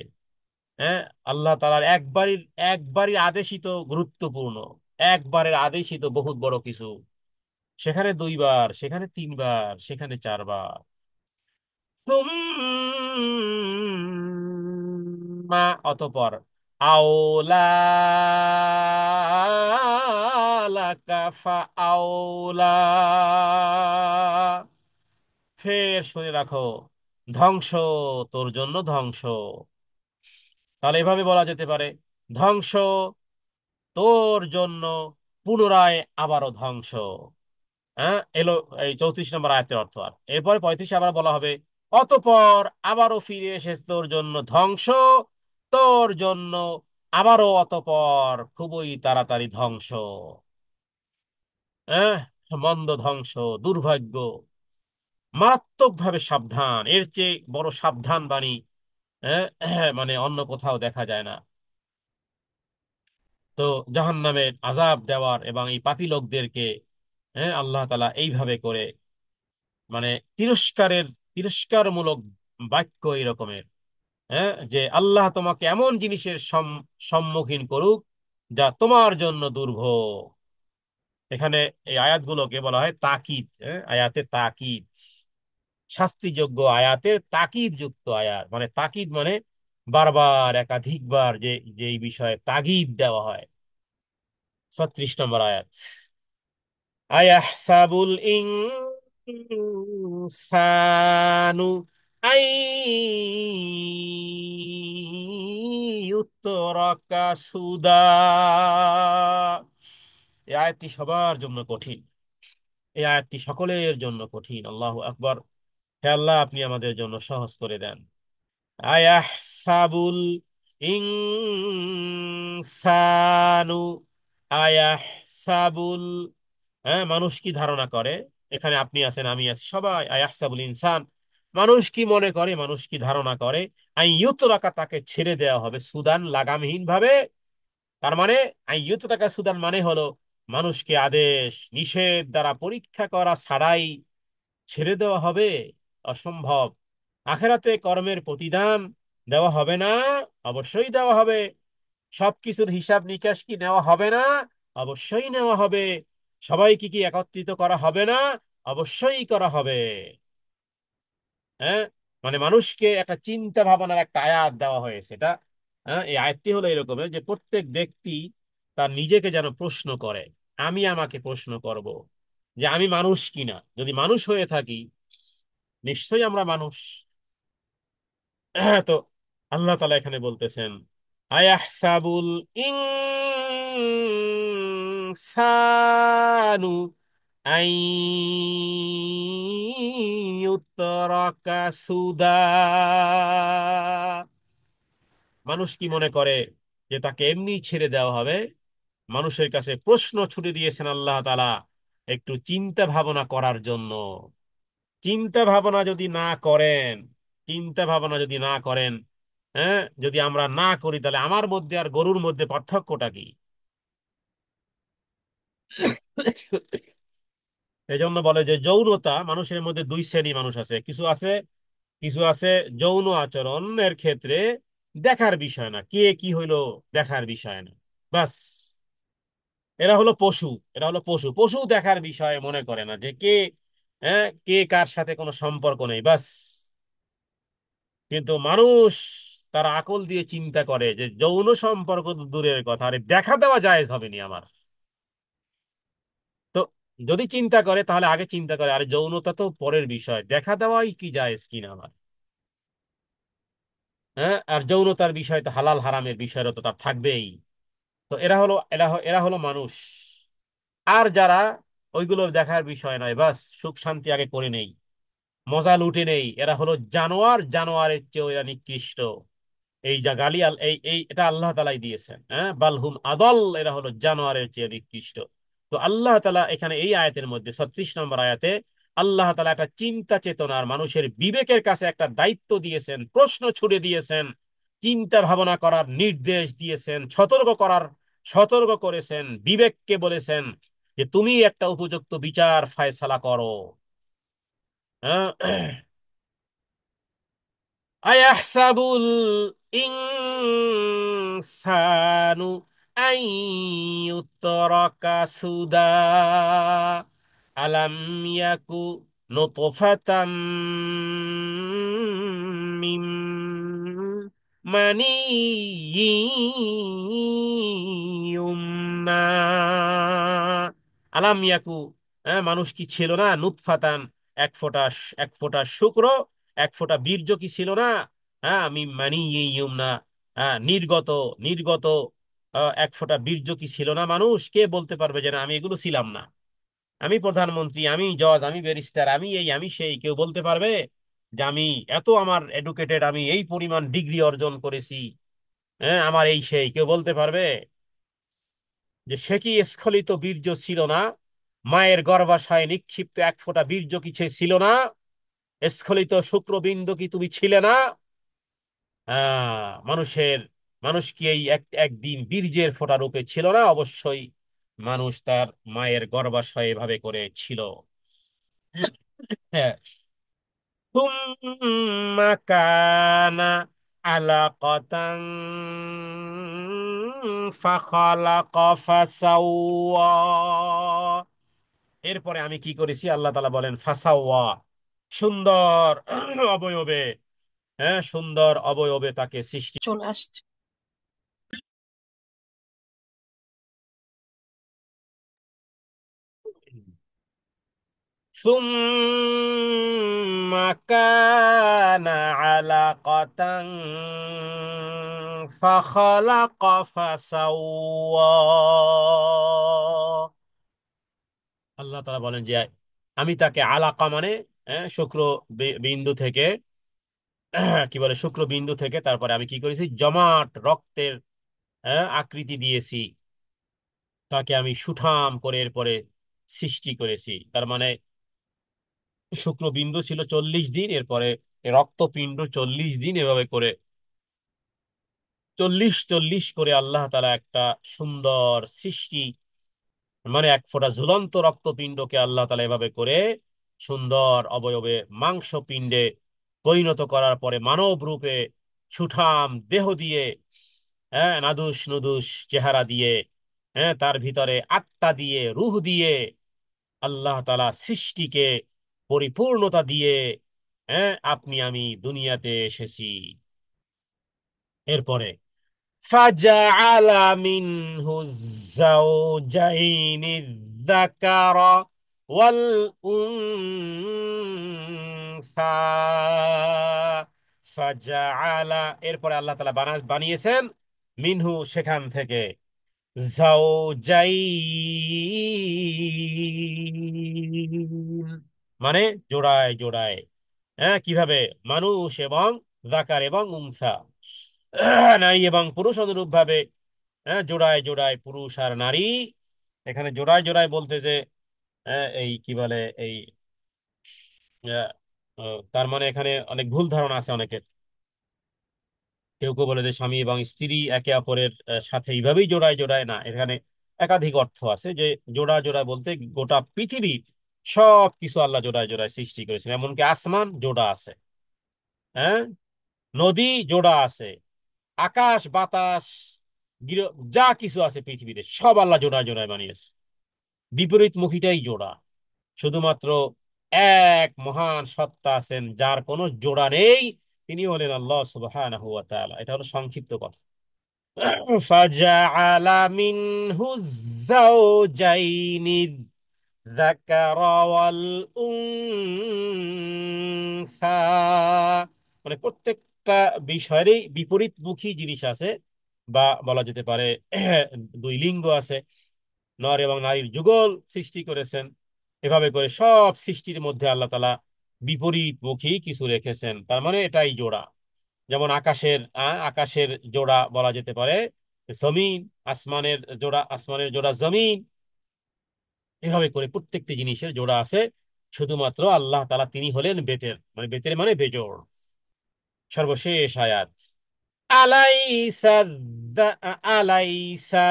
হ্যাঁ, আল্লাহ তাআলার একবারই, একবারই আদেশিত গুরুত্বপূর্ণ, একবারের আদেশিত বহুত বড় কিছু, সেখানে দুইবার, সেখানে তিনবার, সেখানে চারবার। সুম্মা অতঃপর, আওলা লাকা ফাআওলা, ফের শুনে রাখো, ধ্বংস তোর জন্য ধ্বংস। তাহলে এভাবে বলা যেতে পারে, ধ্বংস তোর জন্য, পুনরায় আবারও ধ্বংস। হ্যাঁ, এলো এই 34 নম্বর আয়াতের অর্থ। আর এরপরে 35 আবার বলা হবে, অতঃপর আবারও ফিরে এসে তোর জন্য ধ্বংস, তোর জন্য আবারও অতঃপর খুবই তাড়াতাড়ি ধ্বংস। হ্যাঁ, মন্দ ধ্বংস, দুর্ভাগ্য, মারাত্মক ভাবে সাবধান, এর চেয়ে বড় সাবধান বাণী, মানে অন্য কোথাও দেখা যায় না। তো জাহান্নামের আযাব দেওয়ার এবং এই পাপী লোকদেরকে, হ্যাঁ, আল্লাহ তাআলা এইভাবে করে, মানে তিরস্কারের, তিরস্কারমূলক বাক্য এরকমের, হ্যাঁ, যে আল্লাহ তোমাকে এমন জিনিসের সম্মুখীন করুক যা তোমার জন্য দুর্ভোগ। এখানে এই আয়াতগুলোকে বলা হয় তাকিদ, হ্যাঁ, আয়াতে তাকিদ, শাস্তিযোগ্য আয়াতের তাকিদ যুক্ত আয়াত। মানে তাকিদ মানে বারবার একাধিকবার যে, যেই বিষয়ে তাগিদ দেওয়া হয়। 36 নম্বর আয়াত। আয়াহসাবুল ইনসানু আই ইউতরাকা সুদা। এই আয়াতটি সবার জন্য কঠিন, এই আয়াতটি সকলের জন্য কঠিন। আল্লাহু আকবার। হে আল্লাহ, আপনি আমাদের জন্য সহজ করে দেন। আয়াহসাবুল ইনসানু, আয়াহসাবুল, হ্যাঁ, মানুষ কি ধারণা করে, এখানে আপনি আছেন, আমি আছি, সবাই আয়াহসাবুল ইনসান, মানুষ কি মনে করে, মানুষ কি ধারণা করে, আই ইউতরাকা তাকে ছেড়ে দেওয়া হবে, সুদান লাগামহীন ভাবে। তার মানে আই ইউতরাকা সুদান মানে হলো মানুষকে আদেশ নিষেধ দ্বারা পরীক্ষা করা ছাড়াই ছেড়ে দেওয়া হবে, অসম্ভব। আখেরাতে কর্মের প্রতিদান দেওয়া হবে না, অবশ্যই দেওয়া হবে। সবকিছুর হিসাব নিকাশ কি নেওয়া হবে না, অবশ্যই নেওয়া হবে। সবাইকে কি একত্রিত করা হবে না, অবশ্যই করা হবে। হ্যাঁ, মানে মানুষকে একটা চিন্তা ভাবনার একটা আয়াত দেওয়া হয়েছে এটা। হ্যাঁ, এই আয়াতটি হলো এরকমের যে প্রত্যেক ব্যক্তি তার নিজেকে যেন প্রশ্ন করে, আমি আমাকে প্রশ্ন করব যে আমি মানুষ কিনা। যদি মানুষ হয়ে থাকি, নিশ্চয়ই আমরা মানুষ। তো আল্লাহ তাআলা এখানে বলতেছেন, আয়াহসাবুল ইনসানু আই ইউতরাকা সুদা। মানুষ কি মনে করে যে তাকে এমনি ছেড়ে দেওয়া হবে? মানুষের কাছে প্রশ্ন ছুড়ে দিয়েছেন আল্লাহ তাআলা একটু চিন্তা ভাবনা করার জন্য। চিন্তা ভাবনা যদি না করেন, চিন্তা ভাবনা যদি না করেন, হ্যাঁ, যদি আমরা না করি, তাহলে আমার মধ্যে আর গরুর মধ্যে পার্থক্যটা কি? এই জন্য বলে যে যৌনতা, মানুষের মধ্যে দুই শ্রেণী মানুষ আছে। কিছু আছে যৌন আচরণের ক্ষেত্রে দেখার বিষয় না, কে কি হইলো দেখার বিষয় না, বাস। এরা হলো পশু। এরা হলো পশু। পশু দেখার বিষয়ে মনে করে না যে কে, হ্যাঁ, কে কার সাথে কোনো সম্পর্ক নেই, বাস। কিন্তু মানুষ তার আকল দিয়ে চিন্তা করে যে যৌন সম্পর্ক তো দূরের কথা, আরে দেখা দেওয়া জায়েজ হবে নি আমার। তো যদি চিন্তা করে, তাহলে আগে চিন্তা করে আরে যৌনতা তো পরের বিষয়, দেখা দেওয়াই কি জায়েজ কিনা আমার। হ্যাঁ, আর যৌনতার বিষয় তো হালাল হারামের বিষয়ও তো তার থাকবেই। তো এরা হলো মানুষ। আর যারা ওইগুলো দেখার বিষয় নয়, বাস সুখ শান্তি আগে করে নেই, মজা লুটে নেই, এরা হলো জানোয়ার। জানোয়ারের চেয়ে এরা নিকৃষ্ট। এই যা গালি এই এই এটা আল্লাহ তালাই দিয়েছেন, হ্যাঁ, বালহুম আদল, এরা হলো জানোয়ারের চেয়ে নিকৃষ্ট। তো আল্লাহ তালা এখানে এই আয়াতের মধ্যে 36 নম্বর আয়াতে আল্লাহ তালা একটা চিন্তা চেতনার, মানুষের বিবেকের কাছে একটা দায়িত্ব দিয়েছেন, প্রশ্ন ছুড়ে দিয়েছেন, চিন্তা ভাবনা করার নির্দেশ দিয়েছেন, সতর্ক করেছেন, বিবেককে বলেছেন যে তুমি একটা উপযুক্ত বিচার ফায়সালা করো। হ্যাঁ, আয়াহসাবুল ইনসানু আন ইউতরাকা সুদা আলাম ইয়াকু নুতফাতাম মিম মানিয়্যুমনা। আলাম ইয়াকু, হ্যাঁ, মানুষ কি ছিল না? নুতফাতান, এক ফোঁটা, এক ফোঁটা শুক্র, এক ফোঁটা বীর্য কি ছিল না? হ্যাঁ, আমি মানি ইউমনা, হ্যাঁ, নির্গত, নির্গত এক ফোঁটা বীর্য কি ছিল না? মানুষ কে বলতে পারবে যে না আমি এগুলো ছিলাম না? আমি প্রধানমন্ত্রী, আমি জজ, আমি ব্যারিস্টার, আমি এই আমি সেই, কেউ বলতে পারবে যে আমি এত আমার এডুকেটেড, আমি এই পরিমাণ ডিগ্রি অর্জন করেছি, হ্যাঁ, আমার এই সেই, কেউ বলতে পারবে যে সে কি স্খলিত বীর্য ছিল না? মায়ের গর্ভাশয়ে নিক্ষিপ্ত এক ফোঁটা বীর্য কি সে ছিল না? স্খলিত শুক্রবিন্দু কি তুমি ছিলে না? মানুষের, মানুষ কি এই একদিন বীর্যের ফোঁটা রূপে ছিল না? অবশ্যই মানুষ তার মায়ের গর্ভাশয়ে এভাবে করে ছিল। হ্যাঁ, ثم كان علقة فخلق فسوى। এরপরে আমি কি করেছি? আল্লাহ তাআলা বলেন ফাসাওয়া, সুন্দর অবয়বে, হ্যাঁ, সুন্দর অবয়বে তাকে সৃষ্টি। চলে আসছে। ثم كان علقة فخلق فسوى। আল্লাহ তাআলা বলেন যে আমি তাকে আলাকা মানে, শুক্র বিন্দু থেকে, কি বলে, শুক্র বিন্দু থেকে তারপরে আমি কি করেছি? জমাট রক্তের, আকৃতি দিয়েছি, তাকে আমি সুঠাম করে এরপরে সৃষ্টি করেছি। তার মানে শুক্র বিন্দু ছিল 40 দিন, এরপরে রক্তপিণ্ড 40 দিন, এভাবে করে 40 40 করে আল্লাহ তাআলা একটা সুন্দর সৃষ্টি, মানে এক ফোঁটা ঝুলন্ত রক্তপিণ্ডকে আল্লাহ তাআলা এভাবে করে সুন্দর অবয়বে, মাংস পিণ্ডে পরিণত করার পরে মানব রূপে সুঠাম দেহ দিয়ে, হ্যাঁ, নাদুস নুদুস চেহারা দিয়ে, হ্যাঁ, তার ভিতরে আত্মা দিয়ে, রূহ দিয়ে আল্লাহ তাআলা সৃষ্টিকে পরিপূর্ণতা দিয়ে, হ্যাঁ, আপনি আমি দুনিয়াতে এসেছি। এরপরে فجعل منه জাওজাইনি যাকারা ওয়াল উনসা ফাজআলা, এরপরে আল্লাহ তাআলা বানিয়েছেন মিনহু, সেখান থেকে, জাওজাইন, মানে জোড়ায় জোড়ায়। হ্যাঁ, কিভাবে? মানুষ এবং যাকার এবং উনসা, নারী এবং পুরুষ অনুরূপ ভাবে, হ্যাঁ, জোড়ায় জোড়ায় পুরুষ আর নারী। এখানে জোড়ায় জোড়ায় বলতে যে, এই কি বলে, এই আহ, তার মানে এখানে অনেক ভুল ধারণা আছে অনেকের। কেউ কেউ বলে যে স্বামী এবং স্ত্রী একে অপরের সাথে এইভাবেই জোড়ায় জোড়ায়, না, এখানে একাধিক অর্থ আছে। যে জোড়া জোড়া বলতে গোটা পৃথিবী সব কিছু আল্লাহ জোড়ায় জোড়ায় সৃষ্টি করেছেন, এমনকি আসমান জোড়া আছে, হ্যাঁ, নদী জোড়া আছে, আকাশ বাতাস যা কিছু আছে পৃথিবীতে সব আল্লাহ জোড়ায় জোড়ায় বানিয়েছে। বিপরীত মুখীটাই জোড়া। শুধুমাত্র এক মহান সত্তা আছেন যার কোনো জোড়া নেই, তিনি হলেন আল্লাহ সুবহানাহু ওয়া তাআলা। এটা হলো সংক্ষিপ্ত কথা। فجعل منه الزوجين الذكر والأنثى، মানে প্রত্যেকটা বিষয়েরই বিপরীতমুখী জিনিস আছে, বা বলা যেতে পারে দুই লিঙ্গ আছে, নর এবং নারীর যুগল সৃষ্টি করেছেন। এভাবে করে সব সৃষ্টির মধ্যে আল্লাহ তাআলা বিপরীতমুখী কিছু রেখেছেন, তার মানে এটাই জোড়া। যেমন আকাশের জোড়া বলা যেতে পারে জমিন, আসমানের জোড়া জমিন। এভাবে করে প্রত্যেকটি জিনিসের জোড়া আছে। শুধুমাত্র আল্লাহ তাআলা তিনি হলেন বেতের, মানে বেতের মানে বেজোড়। সর্বশেষ আয়াত, আলাইসা আলাইসা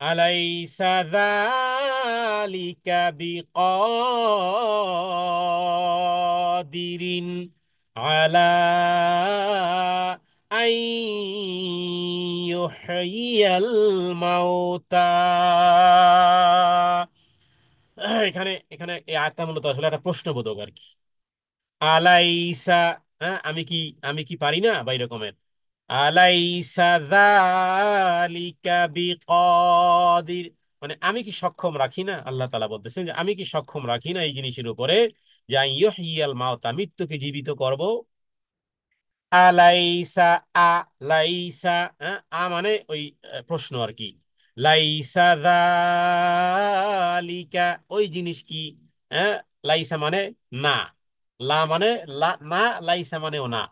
আলাইসা যালিকা বিকাদিরিন আলা আন ইউহয়িয়াল মাউতা। এখানে এখানে এই আয়াতটা মূলত আসলে একটা প্রশ্নবোধক আর কি। আলাইসা, হ্যাঁ, আমি কি পারি না, বা এরকমের। আলাইসা যালিকা বিকাদির, মানে আমি কি সক্ষম রাখি না, আল্লাহ তাআলা বলতেছেন যে আমি কি সক্ষম রাখি না এই জিনিসের উপরে, যে আন ইউহয়িয়াল মাউতা, মৃত্যুকে জীবিত করব। আলাইসা, আ লাইসা, মানে ওই প্রশ্ন আর কি। লাইসা যালিকা, ওই জিনিস কি? হ্যাঁ, লাইসা মানে না, লা মানে না, লাইসা মানেও না।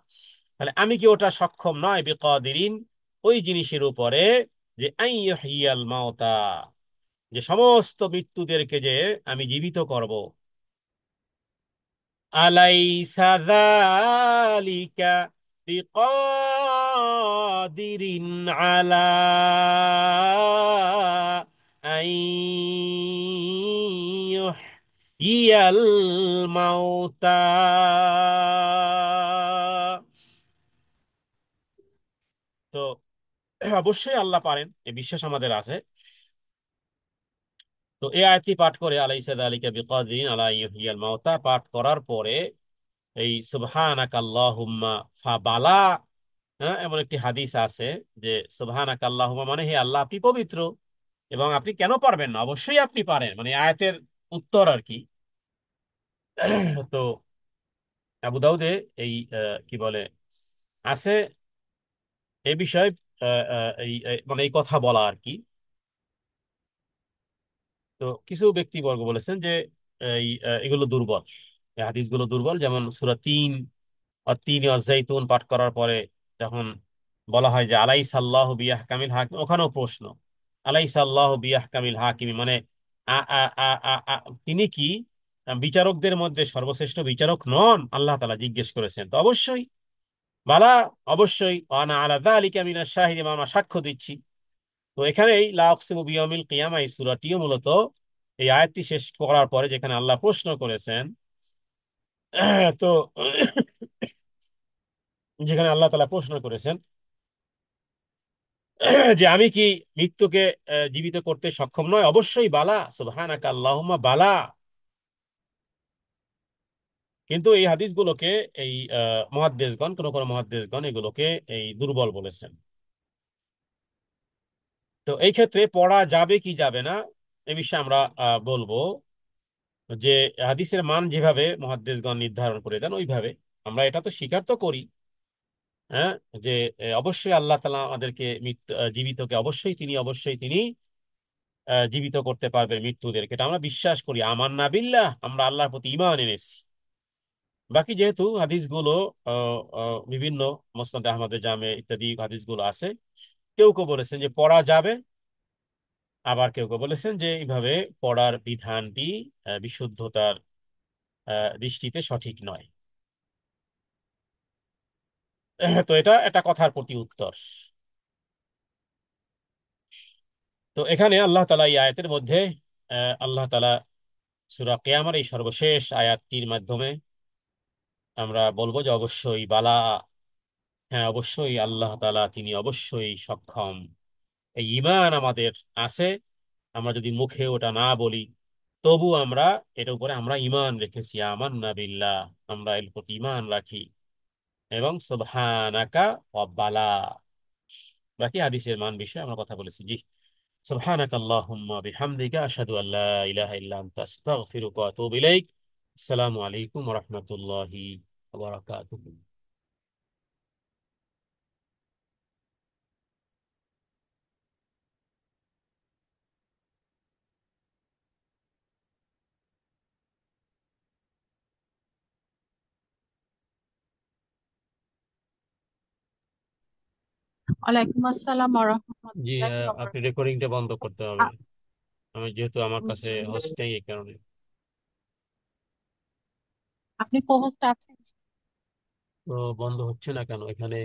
তাহলে আমি কি ওটা সক্ষম নয় বিকাদিরিন, ওই জিনিসের উপরে, যে আন ইউহয়িয়াল মাউতা, যে সমস্ত মৃত্যুদেরকে যে আমি জীবিত করব। আলাইসা যালিকা বিকাদিরিন আলা আন ইউহয়িয়াল মাউতা। তো অবশ্যই আল্লাহ পারেন, এই বিশ্বাস আমাদের আছে। তো এই আয়াতটি পাঠ করে, আলাইসা যালিকা বিকাদিরিন আলা আন ইউহয়িয়াল মাউতা পাঠ করার পরে, এই সুবহানাকা আল্লাহুম্মা ফাবালা, হ্যাঁ, এমন একটি হাদিস আছে যে সুবহানাকা আল্লাহুম্মা মানে হে আল্লাহ আপনি পবিত্র, এবং আপনি কেন পারবেন না, অবশ্যই আপনি পারেন, মানে আয়াতের উত্তর আর কি। তো আবু দাউদে এই কি বলে আছে এই বিষয়ে, মানে এই কথা বলা আর কি। তো কিছু ব্যক্তিবর্গ বলেছেন যে এগুলো দুর্বল, এই হাদিসগুলো দুর্বল। যেমন সূরা ৩ আর ৩ জাইতুন পাঠ করার পরে যখন বলা হয় যে আলাইসা আল্লাহু বিয়াহকামিল হাকিম, ওখানেও প্রশ্ন, আলাইসা আল্লাহু বিয়াহকামিল হাকিম, মানে আ আ আ আ আ তিনি কি বিচারকদের মধ্যে সর্বশ্রেষ্ঠ বিচারক নন? আল্লাহ তাআলা জিজ্ঞেস করেছেন। তো অবশ্যই, বালা, অবশ্যই, আনা আলা যালিকা মিনাশ শাহিদিন, আমরা সাক্ষ্য দিচ্ছি। তো এখানেই লা উকসিমু বিয়াউমিল কিয়ামা, এই সূরাটিও মূলত এই আয়াতটি শেষ করার পরে যেখানে আল্লাহ প্রশ্ন করেছেন, তো যেখানে আল্লাহ তাআলা প্রশ্ন করেছেন যে আমি কি মৃত্যুকে জীবিত করতে সক্ষম নয়? অবশ্যই বালা, সুবহানাকা আল্লাহুম্মা বালা। কিন্তু এই হাদিসগুলোকে এই মুহাদ্দিসগণ, কোন কোন মুহাদ্দিসগণ এগুলোকে এই দুর্বল বলেছেন। তো এই ক্ষেত্রে পড়া যাবে কি যাবে না এ বিষয়ে আমরা বলবো যে হাদিসের মান যেভাবে মুহাদ্দিসগণ নির্ধারণ করে দেন ওইভাবে আমরা এটা তো স্বীকার তো করি, হ্যাঁ, যে অবশ্যই আল্লাহ তাআলা আমাদেরকে জীবিতকে অবশ্যই তিনি জীবিত করতে পারবেন মৃত্যুদেরকে, এটা আমরা বিশ্বাস করি। আমান্না বিল্লাহ, আমরা আল্লাহর প্রতি ঈমান এনেছি। বাকি যেহেতু হাদিসগুলো বিভিন্ন মুসনাদ আহমদে জামে ইত্যাদি হাদিসগুলো আছে, কেউ কেউ বলেছেন যে পড়া যাবে, আবার কেউ কেউ বলেছেন যে এইভাবে পড়ার বিধানটি বিশুদ্ধতার দৃষ্টিতে সঠিক নয়। তো এটা একটা কথার প্রতি উত্তর। তো এখানে আল্লাহ তাআলা এই আয়াতের মধ্যে আল্লাহ তাআলা সূরা কিয়ামার এই সর্বশেষ আয়াতটির মাধ্যমে আমরা বলবো যে অবশ্যই বালা, হ্যাঁ অবশ্যই আল্লাহ তাআলা তিনি অবশ্যই সক্ষম। এই ঈমান আমাদের আছে, আমরা যদি মুখে ওটা না বলি তবু আমরা এটার উপরে আমরা ঈমান রেখেছি, আমান্না বিল্লাহ, আমরা এর প্রতি ঈমান রাখি। এবং সুবহানাকা ওয়া বালা, বাকি হাদিসের মান বিষয়ে আমরা কথা বলেছি। জি, সুবহানাকা আল্লাহুম্মা বিহামদিকা আশহাদু আল্লা ইলাহা ইল্লা আনতা আস্তাগফিরুকা ওয়া আতুবু ইলাইক। আসসালামু আলাইকুম ওয়া রাহমাতুল্লাহি ওয়া বারাকাতুহু। ওয়ালাইকুম আসসালাম ওয়া জি, রাহমাতুল্লাহি ওয়া আপনি বারাকাতুহু। রেকর্ডিংটা বন্ধ করতে হবে, আ- আমি যেহেতু আমার কাছে উম, হোস্ট নেই এই কারণে। আপনি কো-হোস্ট আছেন? তো বন্ধ হচ্ছে না কেন এখানে?